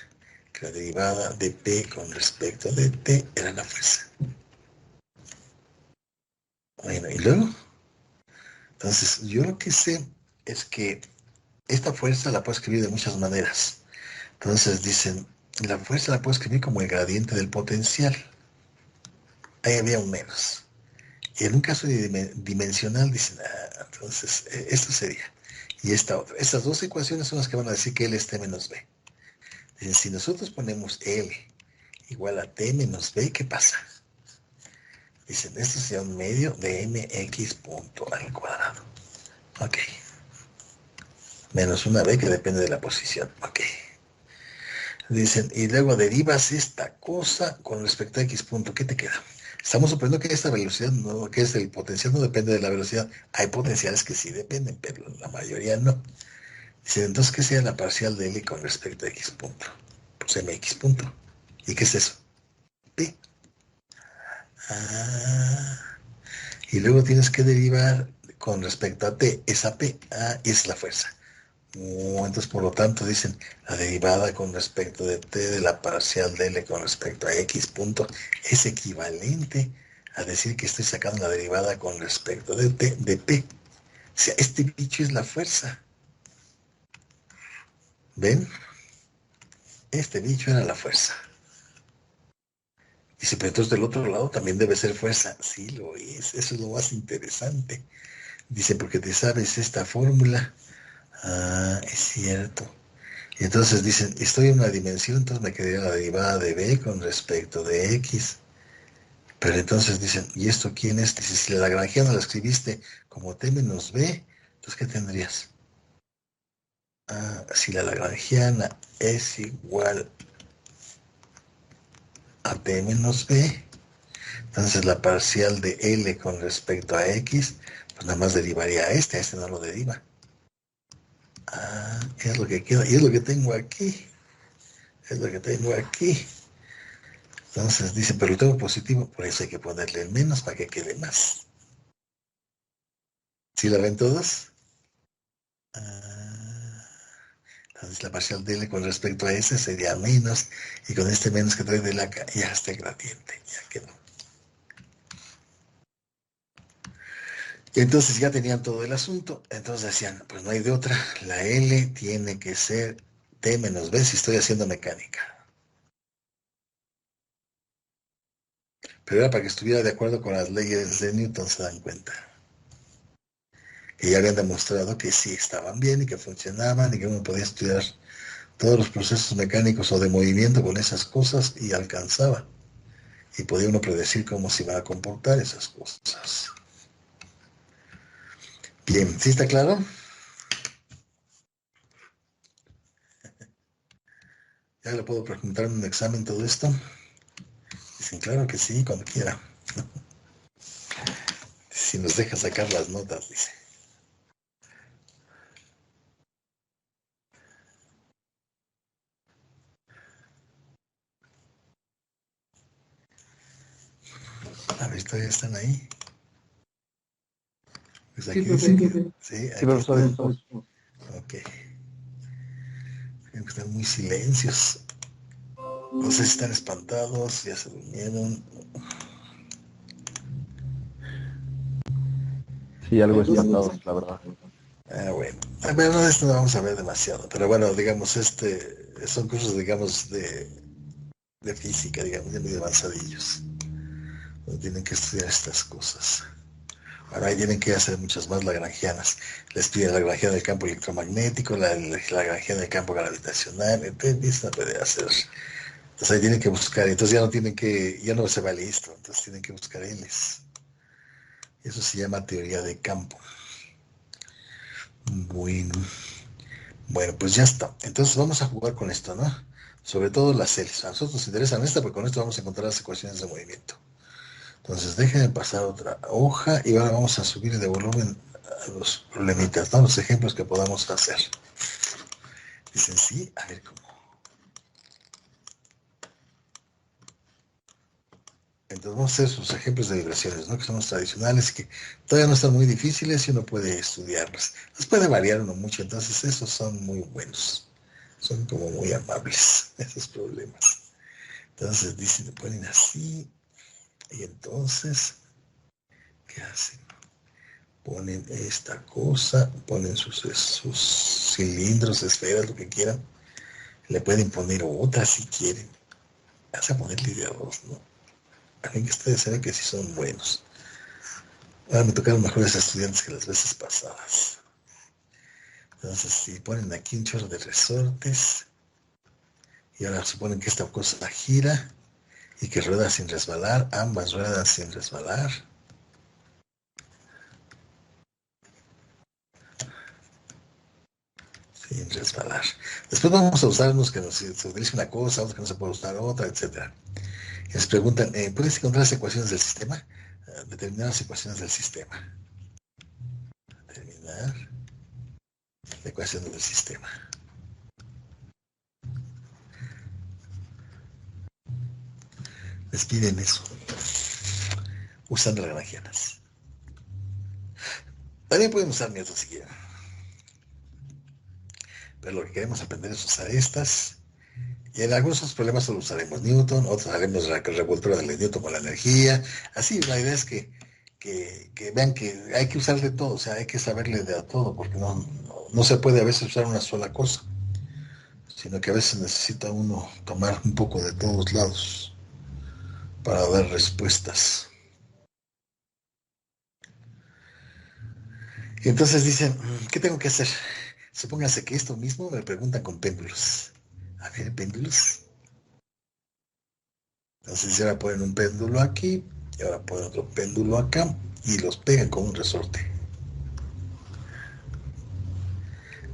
que la derivada de P con respecto de T era la fuerza. Bueno, y luego, entonces, yo lo que sé es que esta fuerza la puedo escribir de muchas maneras. Entonces dicen, la fuerza la puedo escribir como el gradiente del potencial. Ahí había un menos. Y en un caso dimensional dicen, entonces, esto sería. Y esta otra. Estas dos ecuaciones son las que van a decir que L es T menos B. Dicen, si nosotros ponemos L igual a T menos B, ¿qué pasa? Dicen, esto sería un medio de mx punto al cuadrado. Ok. Menos una B que depende de la posición. Ok. Dicen, y luego derivas esta cosa con respecto a x punto. ¿Qué te queda? Estamos suponiendo que esta velocidad, no, que el potencial no depende de la velocidad. Hay potenciales que sí dependen, pero la mayoría no. Dicen, entonces, ¿qué sería la parcial de L con respecto a x punto? Pues mx punto. ¿Y qué es eso? P. Y luego tienes que derivar con respecto a T. Esa P es la fuerza. Entonces, por lo tanto, dicen, la derivada con respecto de T de la parcial de L con respecto a X punto es equivalente a decir que estoy sacando la derivada con respecto de T de P. O sea, este bicho es la fuerza. ¿Ven? Este bicho era la fuerza. Dice, pero entonces del otro lado también debe ser fuerza. Sí, lo es. Eso es lo más interesante. Dice, porque te sabes esta fórmula. Es cierto. Y entonces dicen, estoy en una dimensión, entonces me quedaría la derivada de B con respecto de X. Pero entonces dicen, ¿y esto quién es? Dice, si la lagrangiana la escribiste como T menos B, entonces ¿qué tendrías? Si la lagrangiana es igual a T menos B, entonces la parcial de L con respecto a X, pues nada más derivaría a este no lo deriva. Es lo que queda, y es lo que tengo aquí. Es lo que tengo aquí. Entonces dice, pero lo tengo positivo, por eso hay que ponerle el menos para que quede más. ¿Sí la ven todos? Entonces la parcial de L con respecto a S sería menos, y con este menos que trae de la acá, ya está el gradiente, ya quedó. Y entonces ya tenían todo el asunto, entonces decían, pues no hay de otra, la L tiene que ser T menos B si estoy haciendo mecánica. Pero era para que estuviera de acuerdo con las leyes de Newton, se dan cuenta. Que ya habían demostrado que sí estaban bien y que funcionaban y que uno podía estudiar todos los procesos mecánicos o de movimiento con esas cosas y alcanzaba. Y podía uno predecir cómo se iban a comportar esas cosas. Bien, ¿sí está claro? ¿Ya le puedo preguntar en un examen todo esto? Dicen, claro que sí, cuando quiera. Si nos deja sacar las notas, dice. A ver, ¿todavía están ahí? Pues aquí dice que... Sí, aquí profesor. están. Ok. Están muy silencios. No sé si están espantados, ya se durmieron. Sí, algo espantados, la verdad. Bueno. Bueno, esto no vamos a ver demasiado, pero bueno, digamos, son cursos, digamos, de física, digamos, de muy avanzadillos. No tienen que estudiar estas cosas. Ahora ahí tienen que hacer muchas más lagrangianas. Les piden la lagrangiana del campo electromagnético, la lagrangiana del campo gravitacional, entonces empiezan a poder hacer. Entonces ahí tienen que buscar, entonces ya no se vale esto, entonces tienen que buscar L's. Eso se llama teoría de campo. Bueno, pues ya está. Entonces vamos a jugar con esto, ¿no? Sobre todo las L's. A nosotros nos interesan esta, porque con esto vamos a encontrar las ecuaciones de movimiento. Entonces déjenme pasar otra hoja y ahora vamos a subir de volumen a los problemitas, ¿no? Los ejemplos que podamos hacer. Dicen sí, a ver cómo. Entonces vamos a hacer sus ejemplos de vibraciones, ¿no? Que son los tradicionales, que todavía no están muy difíciles y uno puede estudiarlos. Los puede variar uno mucho, entonces esos son muy buenos. son como muy amables esos problemas. Entonces dicen, le ponen así, y entonces, ¿qué hacen? Ponen esta cosa, ponen sus cilindros, esferas, lo que quieran. Le pueden poner otra si quieren. Vas a ponerle de a dos, ¿no? A mí que ustedes saben que sí son buenos. Ahora me tocaron mejores estudiantes que las veces pasadas. Entonces, si ponen aquí un chorro de resortes, y ahora suponen que esta cosa gira y que rueda sin resbalar, ambas ruedan sin resbalar. Sin resbalar. Después vamos a usar unos que se utiliza una cosa, otros que no se puede usar otra, etc. Y les preguntan, ¿puedes encontrar las ecuaciones del sistema? Determinar las ecuaciones del sistema. Determinar la ecuación del sistema. Les piden eso, usando lagrangianas. También pueden usar Newton si quieren. Pero lo que queremos aprender es usar estas. Y en algunos otros problemas solo usaremos Newton, otros haremos la revoltura de Newton con la energía. Así, la idea es que vean que hay que usar de todo, o sea, hay que saberle de a todo, porque no se puede a veces usar una sola cosa, sino que a veces necesita uno tomar un poco de todos lados para dar respuestas. Y entonces dicen, ¿qué tengo que hacer? Supóngase que esto mismo me preguntan con péndulos. A ver, péndulos. Entonces ahora ponen un péndulo aquí, y ahora ponen otro péndulo acá, y los pegan con un resorte.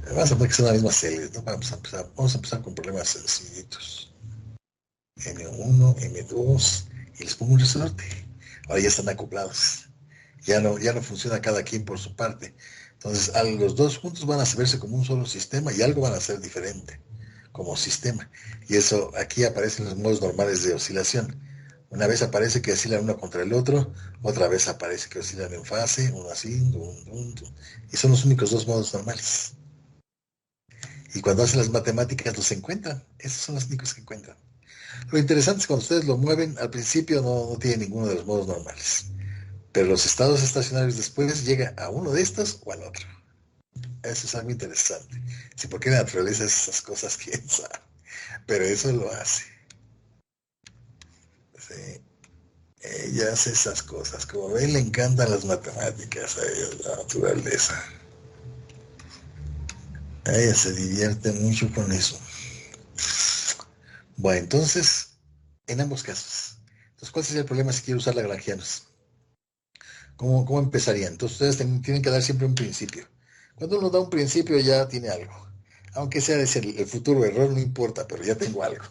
Vamos a ver que son las mismas series, ¿no? Vamos a empezar con problemas sencillitos. M1, M2, y les pongo un resorte. Ahora ya están acoplados. Ya no funciona cada quien por su parte. Entonces, los dos juntos van a verse como un solo sistema y algo van a ser diferente como sistema. Y eso, aquí aparecen los modos normales de oscilación. Una vez aparece que oscilan uno contra el otro, otra vez aparece que oscilan en fase, uno así, y son los únicos dos modos normales. Y cuando hacen las matemáticas los encuentran, esos son los únicos que encuentran. Lo interesante es que cuando ustedes lo mueven, al principio no tiene ninguno de los modos normales. Pero los estados estacionarios después llega a uno de estos o al otro. Eso es algo interesante. Si por qué la naturaleza hace esas cosas, quién sabe. Pero eso lo hace. Sí. Ella hace esas cosas. Como ven, le encantan las matemáticas a ella, la naturaleza. A ella se divierte mucho con eso. Bueno, entonces, en ambos casos. Entonces, ¿cuál sería el problema si quiero usar lagrangianos? ¿Cómo empezarían? Entonces, ustedes tienen que dar siempre un principio. Cuando uno da un principio ya tiene algo. Aunque sea el futuro error, no importa, pero ya tengo algo.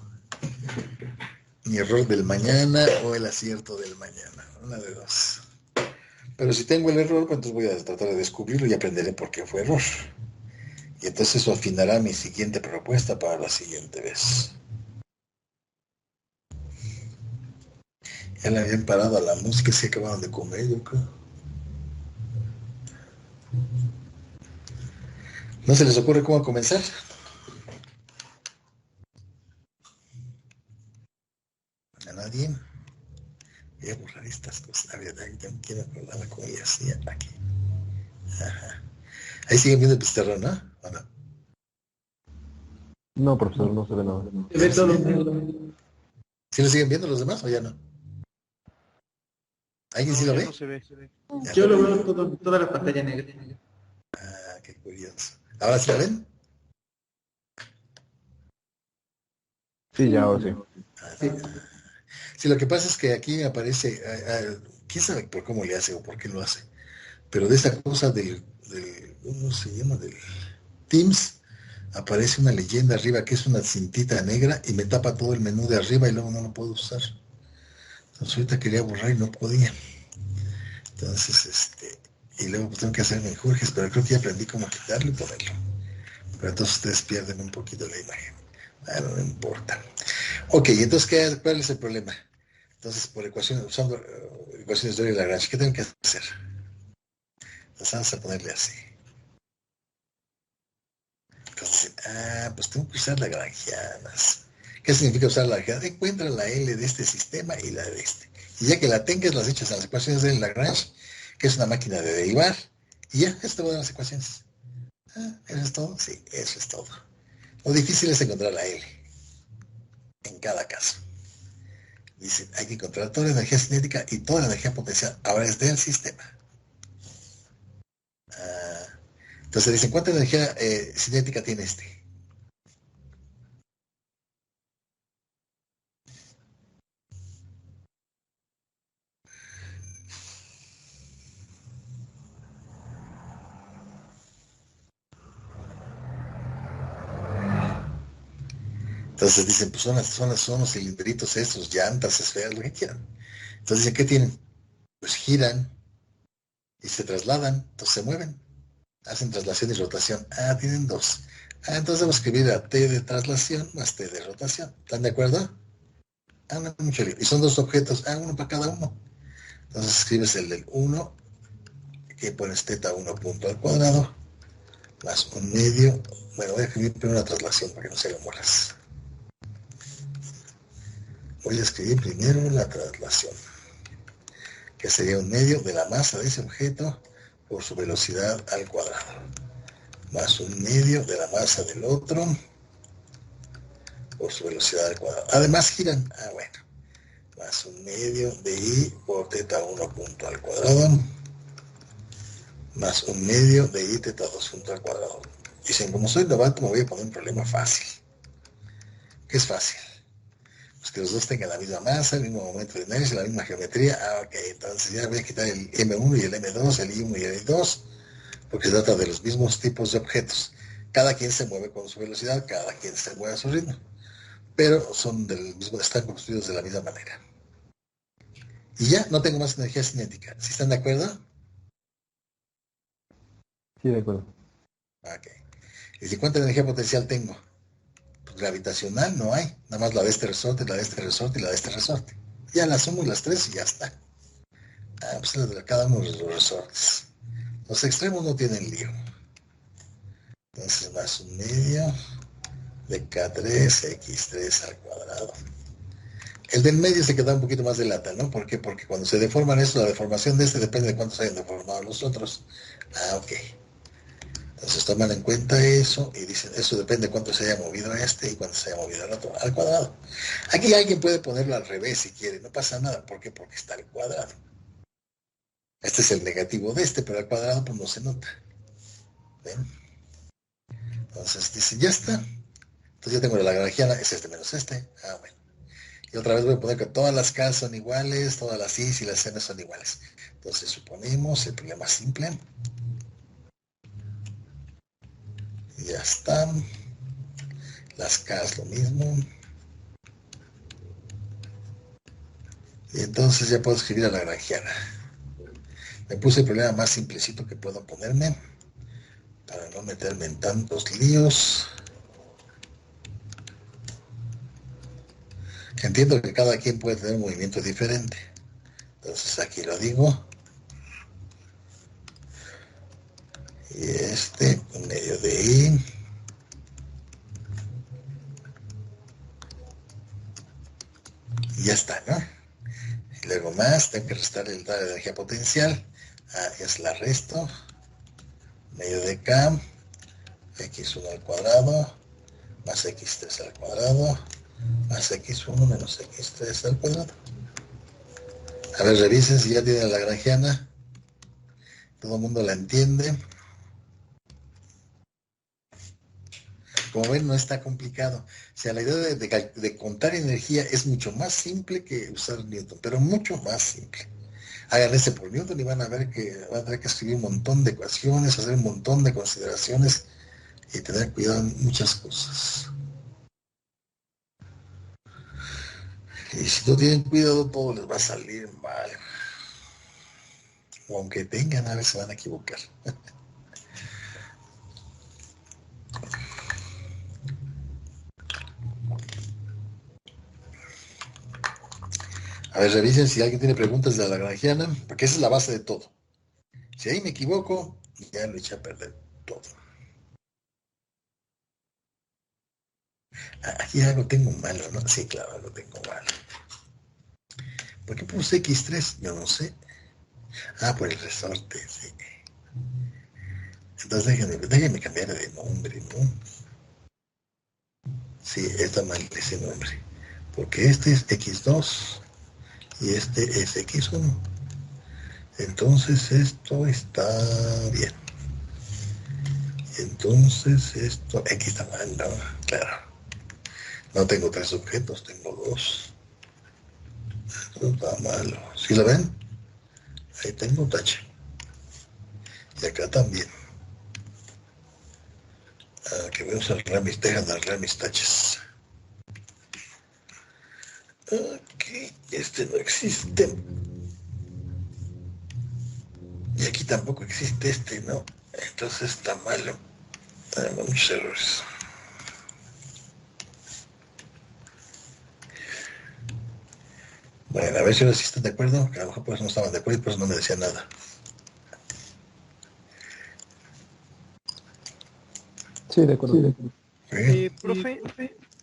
Mi error del mañana o el acierto del mañana. Una de dos. Pero si tengo el error, pues entonces voy a tratar de descubrirlo y aprenderé por qué fue error. Y entonces eso afinará mi siguiente propuesta para la siguiente vez. Ya le habían parado a la música, se acababan de comer, yo creo. ¿No se les ocurre cómo comenzar? ¿A nadie? Voy a borrar estas cosas. A ver, ya me quiero acordar cómo ya hacía aquí. Ajá. Ahí siguen viendo el pizarrón, ¿no? ¿O no? No, profesor, no se ve nada. Se ve todo. ¿Sí lo siguen viendo los demás o ya no? ¿Alguien sí lo ya ve? no se ve. Yo lo veo todo, toda la pantalla negra. Ah, qué curioso. ¿Ahora sí la ven? Sí, ya, ahora sí. Sí. Sí, lo que pasa es que aquí me aparece, quién sabe por cómo le hace o por qué lo hace, pero de esa cosa ¿cómo se llama? Del Teams, aparece una leyenda arriba que es una cintita negra y me tapa todo el menú de arriba y luego no lo puedo usar. Entonces ahorita quería borrar y no podía. Entonces, y luego pues tengo que hacer menjurjes, pero creo que ya aprendí cómo quitarlo y ponerlo. Pero entonces ustedes pierden un poquito la imagen. Bueno, no importa. Ok, entonces, ¿cuál es el problema? Entonces, usando ecuaciones de Euler-Lagrange, ¿qué tengo que hacer? Entonces vamos a ponerle así. Entonces, Pues tengo que usar lagrangianas. ¿Qué significa usar lagrangianas? Encuentra la L de este sistema y la de este. Y ya que la tengas, las echas en las ecuaciones de Lagrange, que es una máquina de derivar, y ya, esto va a dar las ecuaciones. ¿Eso es todo? Sí, eso es todo. Lo difícil es encontrar la L en cada caso. Dice, hay que encontrar toda la energía cinética y toda la energía potencial. Ahora es del sistema. Entonces dicen, ¿cuánta energía cinética tiene este? Entonces dicen, pues son los cilindritos estos, llantas, esferas, lo que quieran. Entonces dicen, ¿qué tienen? Pues giran y se trasladan, entonces se mueven, hacen traslación y rotación. Tienen dos. Entonces vamos a escribir a T de traslación más T de rotación. ¿Están de acuerdo? No, mucho lío. Y son dos objetos, uno para cada uno. Entonces escribes el del 1, que pones teta 1 punto al cuadrado, más un medio. Bueno, voy a escribir primero la traslación para que no se hagan bolas. Voy a escribir primero la traslación, que sería un medio de la masa de ese objeto por su velocidad al cuadrado, más un medio de la masa del otro por su velocidad al cuadrado. Además giran, bueno, más un medio de I por teta 1 punto al cuadrado, más un medio de I teta 2 punto al cuadrado. Dicen, como soy novato, me voy a poner un problema fácil. ¿Qué es fácil? Pues que los dos tengan la misma masa, el mismo momento de inercia, la misma geometría. Ok, entonces ya voy a quitar el M1 y el M2, el I1 y el I2, porque se trata de los mismos tipos de objetos. Cada quien se mueve con su velocidad, cada quien se mueve a su ritmo, pero son del mismo, están construidos de la misma manera. Y ya no tengo más energía cinética. ¿Sí están de acuerdo? Sí, de acuerdo. Ok. ¿Y si cuánta energía potencial tengo? Pues gravitacional no hay. Nada más la de este resorte, la de este resorte y la de este resorte. Ya las sumo las tres y ya está. Pues la de cada uno de los resortes. Los extremos no tienen lío. Entonces más un medio de K3, X3 al cuadrado. El del medio se queda un poquito más de lata, ¿no? ¿Por qué? Porque cuando se deforman eso, la deformación de este depende de cuántos hayan deformado los otros. Ok. Entonces toman en cuenta eso y dicen, eso depende de cuánto se haya movido este y cuánto se haya movido el otro, al cuadrado. Aquí alguien puede ponerlo al revés si quiere, no pasa nada. ¿Por qué? Porque está al cuadrado. Este es el negativo de este, pero al cuadrado pues no se nota. ¿Ven? Entonces dicen, ya está. Entonces ya tengo la lagrangiana, es este menos este. Bueno. Y otra vez voy a poner que todas las K son iguales, todas las I y las N son iguales. Entonces suponemos el problema simple. Y ya está. Las K es lo mismo. Y entonces ya puedo escribir a la lagrangiana. Me puse el problema más simplecito que puedo ponerme para no meterme en tantos líos. Entiendo que cada quien puede tener un movimiento diferente. Entonces aquí lo digo. Y un medio de I. Y ya está, ¿no? Y luego más, tengo que restar el de energía potencial. Es la resto. Medio de K. X1 al cuadrado. Más X3 al cuadrado. Más X1 menos X3 al cuadrado. A ver, revisen si ya tienen la lagrangiana. Todo el mundo la entiende. Como ven, no está complicado. O sea, la idea de contar energía es mucho más simple que usar Newton, pero mucho más simple. Hagan ese por Newton y van a ver que van a tener que escribir un montón de ecuaciones, hacer un montón de consideraciones y tener cuidado en muchas cosas. Y si no tienen cuidado, todo les va a salir mal. O aunque tengan, a veces se van a equivocar. A ver, revisen si alguien tiene preguntas de la lagrangiana, porque esa es la base de todo. Si ahí me equivoco, ya lo eché a perder todo. Aquí algo tengo malo, ¿no? Sí, claro, algo tengo malo. ¿Por qué puse X3? Yo no sé. Ah, por el resorte, sí. Entonces déjenme cambiar de nombre, ¿no? Sí, está mal ese nombre. Porque este es X2 y este es X1. Entonces esto está bien. Entonces esto, aquí está mal, ¿no? Claro. No tengo 3 objetos, tengo 2. Esto está malo. ¿Sí lo ven? Ahí tengo tache. Y acá también. Que voy a usar Ramis, dejan arreglar mis taches. Aquí, este no existe. Y aquí tampoco existe este, ¿no? Entonces está malo. Hay muchos errores. Bueno, a ver si ahora sí están de acuerdo. Que a lo mejor por eso no estaban de acuerdo y por eso no me decían nada. Sí, de acuerdo. Profe,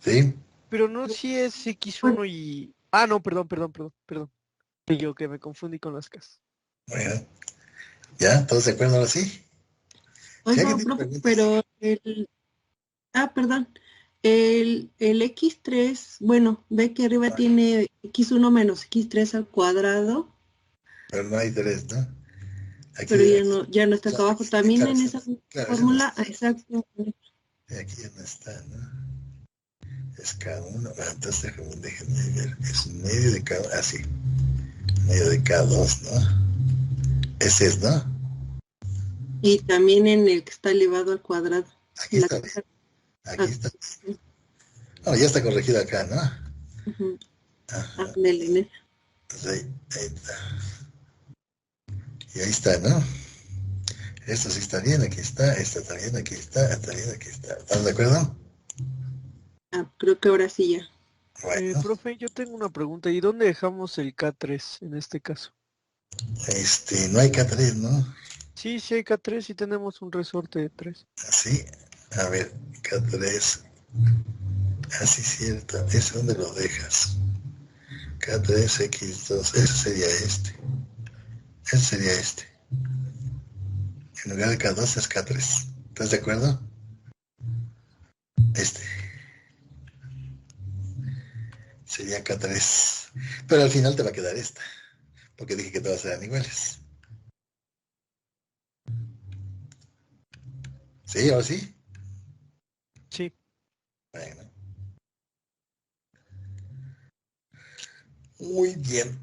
¿Sí? pero no si es X1 y... Ah, no, perdón. Yo que me confundí con las casas. Bueno. ¿Ya? ¿Todos de acuerdo ahora sí? Si Oiga, alguien tiene profe, preguntas. pero perdón. El X3, bueno, ve que arriba tiene X1 menos X3 al cuadrado, Pero no hay 3, ¿no? Aquí, pero ya no está acá abajo. También claro, en esa claro, ese no fórmula, está. exacto. Aquí ya no está, ¿no? Es K1. Entonces déjenme ver. Es medio de K, así. Medio de K2, ¿no? Ese es, ¿no? Y también en el que está elevado al cuadrado. Aquí La está bien. casa. Aquí está. No, ya está corregido acá, ¿no? Ujú. Ajá. En el. Pues ahí está. Y ahí está, ¿no? Esto sí está bien, aquí está, esta también, aquí está aquí está. ¿Están de acuerdo? Creo que ahora sí ya. Bueno, Profe, yo tengo una pregunta. ¿Y dónde dejamos el K3 en este caso? no hay K3, ¿no? Sí, sí hay K3 y tenemos un resorte de 3. Así, a ver, K3, así cierto, ¿ese dónde lo dejas? K3, X2, ese sería este. En lugar de K2 es K3. ¿Estás de acuerdo? Este sería K3. Pero al final te va a quedar esta, porque dije que todas eran iguales. ¿Sí? ¿Ahora sí? Sí. Bueno. Muy bien.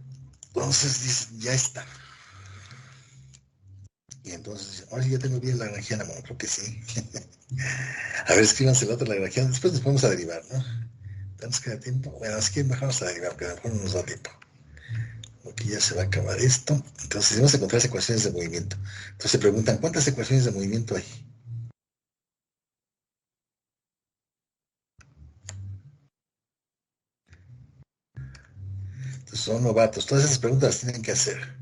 Entonces dicen, ya está. Y entonces dicen, ahora sí ya tengo bien la lagrangiana. Bueno, creo que sí. A ver, escríbanse la otra lagrangiana. Después nos vamos a derivar, ¿no? ¿Tenemos que dar tiempo? Bueno, es que mejor vamos a derivar, porque a lo mejor no nos da tiempo. Porque ya se va a acabar esto. Entonces vamos a encontrar ecuaciones de movimiento. Entonces se preguntan, ¿cuántas ecuaciones de movimiento hay? Entonces son novatos. Todas esas preguntas las tienen que hacer.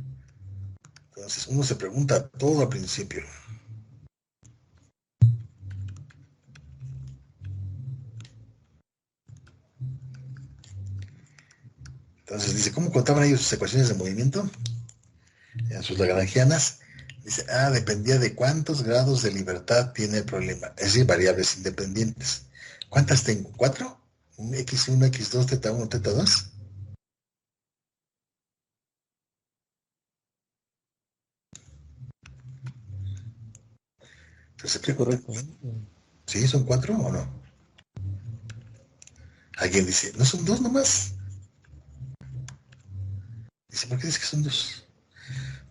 Entonces uno se pregunta todo al principio. Entonces dice, ¿cómo contaban ellos sus ecuaciones de movimiento? En sus lagrangianas. Dice, dependía de cuántos grados de libertad tiene el problema. Es decir, variables independientes. ¿Cuántas tengo? ¿4? ¿Un X1, X2, teta 1, teta 2? Entonces se Sí, pregunta, correcto. ¿sí son 4 o no? Alguien dice, ¿no son 2 nomás? Dice, ¿por qué dice que son 2?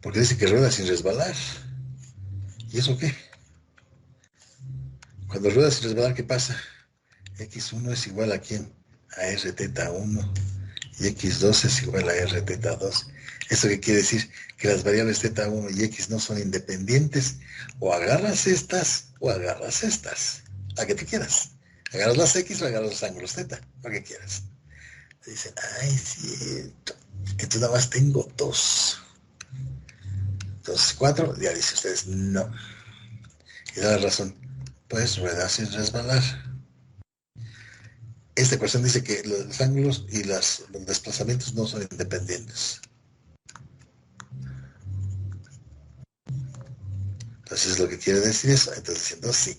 Porque dice que rueda sin resbalar. ¿Y eso qué? Cuando rueda sin resbalar, ¿qué pasa? X1 es igual a ¿quién? A R teta 1 y X2 es igual a R teta 2. ¿Eso qué quiere decir? Que las variables teta 1 y X no son independientes. O agarras estas o agarras estas. A que te quieras. Agarras las X o agarras los ángulos teta. Lo que quieras. Te dicen, ay, cierto. Entonces nada más tengo 2. Entonces 4, ya dice ustedes, no. Y da la razón. Pues rueda sin resbalar. esta ecuación dice que los ángulos y los desplazamientos no son independientes. Entonces es lo que quiere decir eso. Entonces diciendo sí.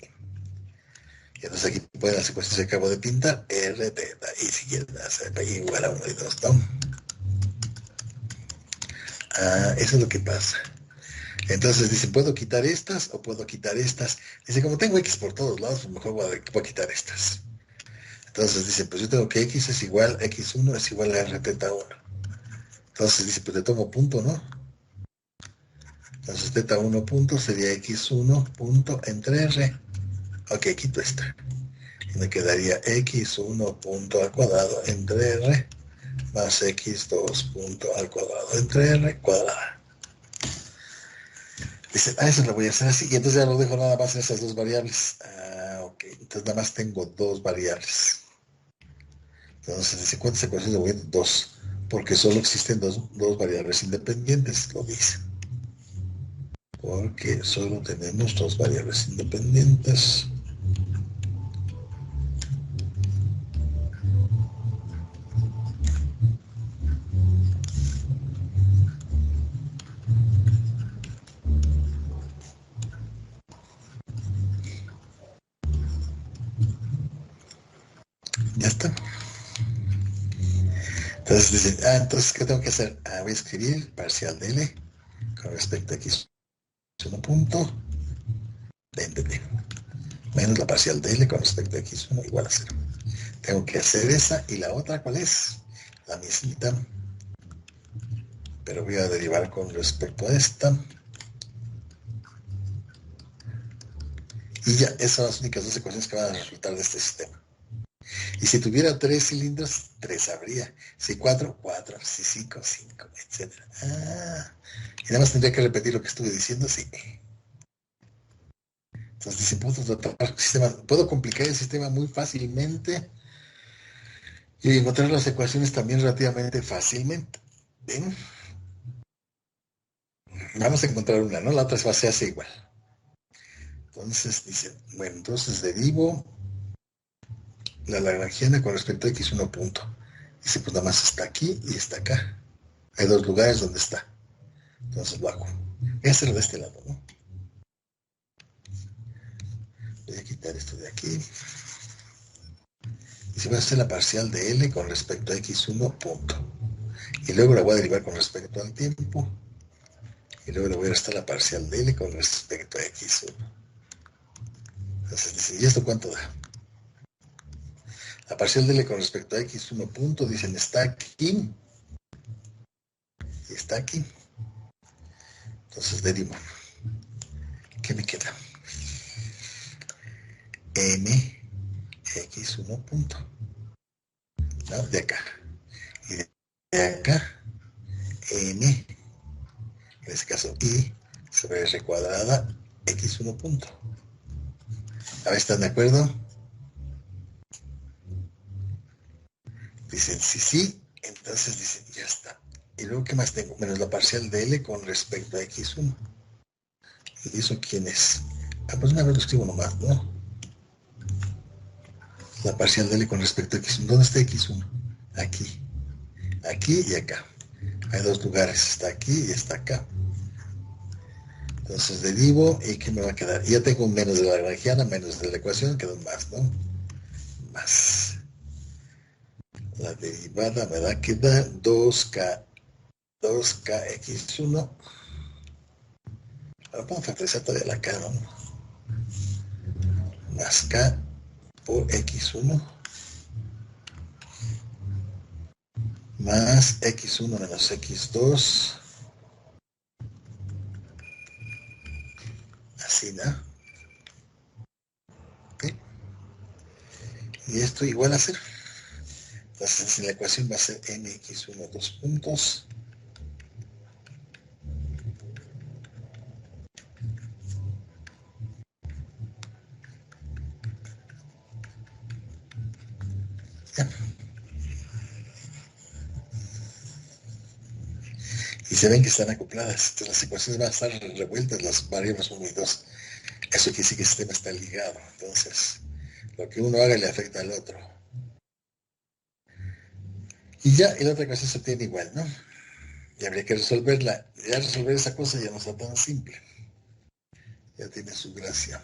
Y entonces aquí pueden las ecuaciones que acabo de pintar, R, teta, y si quieren hacer igual a 1 y 2, ¿no? Eso es lo que pasa. Entonces dicen, ¿puedo quitar estas o puedo quitar estas? Dice, como tengo X por todos lados, pues mejor voy a quitar estas. Entonces dice, pues yo tengo que X es igual, X1 es igual a R teta 1. Entonces dice, pues le tomo punto, ¿no? Entonces teta 1 punto sería X1 punto entre R. Ok, quito esta. Y me quedaría X1 punto al cuadrado entre R más X2 punto al cuadrado entre R cuadrada. Dice, eso lo voy a hacer así. Y entonces ya lo dejo nada más en esas dos variables. Ok. Entonces nada más tengo dos variables. Entonces dice, ¿cuántas ecuaciones le voy a dar? Dos. Porque solo existen dos variables independientes, lo dice. Porque solo tenemos dos variables independientes. Ya está. Entonces dicen, entonces, ¿qué tengo que hacer? Voy a escribir parcial de L con respecto a X1 punto de entender. Menos la parcial de L con respecto a X1 igual a 0. Tengo que hacer esa y la otra, ¿cuál es? La mismita. Pero voy a derivar con respecto a esta. Y ya, esas son las únicas dos ecuaciones que van a resultar de este sistema. Y si tuviera 3 cilindros, 3 habría. Si 4, 4. Si 5, 5, etc. Y nada más tendría que repetir lo que estuve diciendo, sí. Entonces dice, puedo complicar el sistema muy fácilmente y encontrar las ecuaciones también relativamente fácilmente. ¿Ven? Vamos a encontrar una, ¿no? La otra se hace igual. Entonces dice, bueno, entonces derivo la lagrangiana con respecto a X1 punto. Dice, pues nada más está aquí y está acá. Hay dos lugares donde está. Entonces lo hago. Voy a hacerlo de este lado, ¿no? Voy a quitar esto de aquí. Y se va a hacer la parcial de L con respecto a X1 punto. Y luego la voy a derivar con respecto al tiempo. Y luego le voy a restar la parcial de L con respecto a X1. Entonces dice, ¿y esto cuánto da? La parcial de L con respecto a X1 punto, dicen, está aquí. Y está aquí. Entonces derivo. ¿Qué me queda? M X1 punto. ¿No? De acá. Y de acá, M, en este caso I, sobre R cuadrada, X1 punto. A ver, ¿están de acuerdo? Dicen, sí, entonces dicen, ya está. Y luego, ¿qué más tengo? Menos la parcial de L con respecto a X1. ¿Y eso quién es? Pues una vez lo escribo nomás, ¿no? La parcial de L con respecto a X1. ¿Dónde está X1? Aquí. Aquí y acá. Hay dos lugares. Está aquí y está acá. Entonces derivo y ¿qué me va a quedar? Ya tengo un menos de la lagrangiana, menos de la ecuación, queda un más, ¿no? Más. La derivada me da que da 2kx1. Ahora vamos a factorizar todavía la k, ¿no? Más k por x1 más x1 menos x2. Así, ¿no? ¿Okay? Y esto igual a 0. Entonces la ecuación va a ser mx1 dos puntos ya. Y se ven que están acopladas. Entonces las ecuaciones van a estar revueltas, las variables 1 y 2. Eso quiere decir que el sistema está ligado. Entonces lo que uno haga le afecta al otro. y la otra ecuación se obtiene igual, ¿no? Y habría que resolverla. Ya resolver esa cosa ya no está tan simple. Ya tiene su gracia.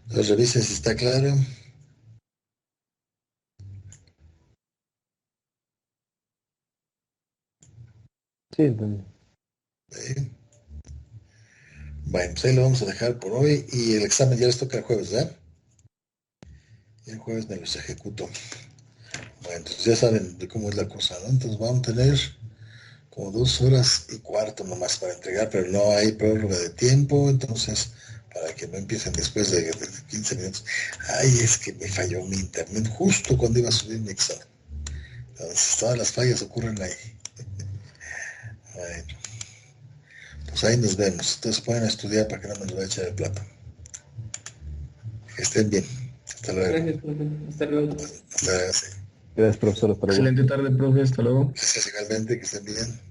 Entonces revisen si está claro. Sí, entendí. Bueno, pues ahí lo vamos a dejar por hoy. Y el examen ya les toca el jueves, ¿verdad? Y el jueves me los ejecuto. Bueno, entonces ya saben de cómo es la cosa, ¿no? Entonces vamos a tener como 2 horas y cuarto nomás para entregar, pero no hay prórroga de tiempo, entonces para que no empiecen después de 15 minutos. Ay, es que me falló mi internet justo cuando iba a subir mi examen. Entonces todas las fallas ocurren ahí. Bueno, pues ahí nos vemos. Entonces pueden estudiar para que no me lo vaya a echar el plato. Que estén bien. Hasta luego. Gracias, profe. Hasta luego. Hasta luego. Sí. Gracias, profesor. Hasta luego. Excelente tarde, profe. Hasta luego. Gracias igualmente, que estén bien.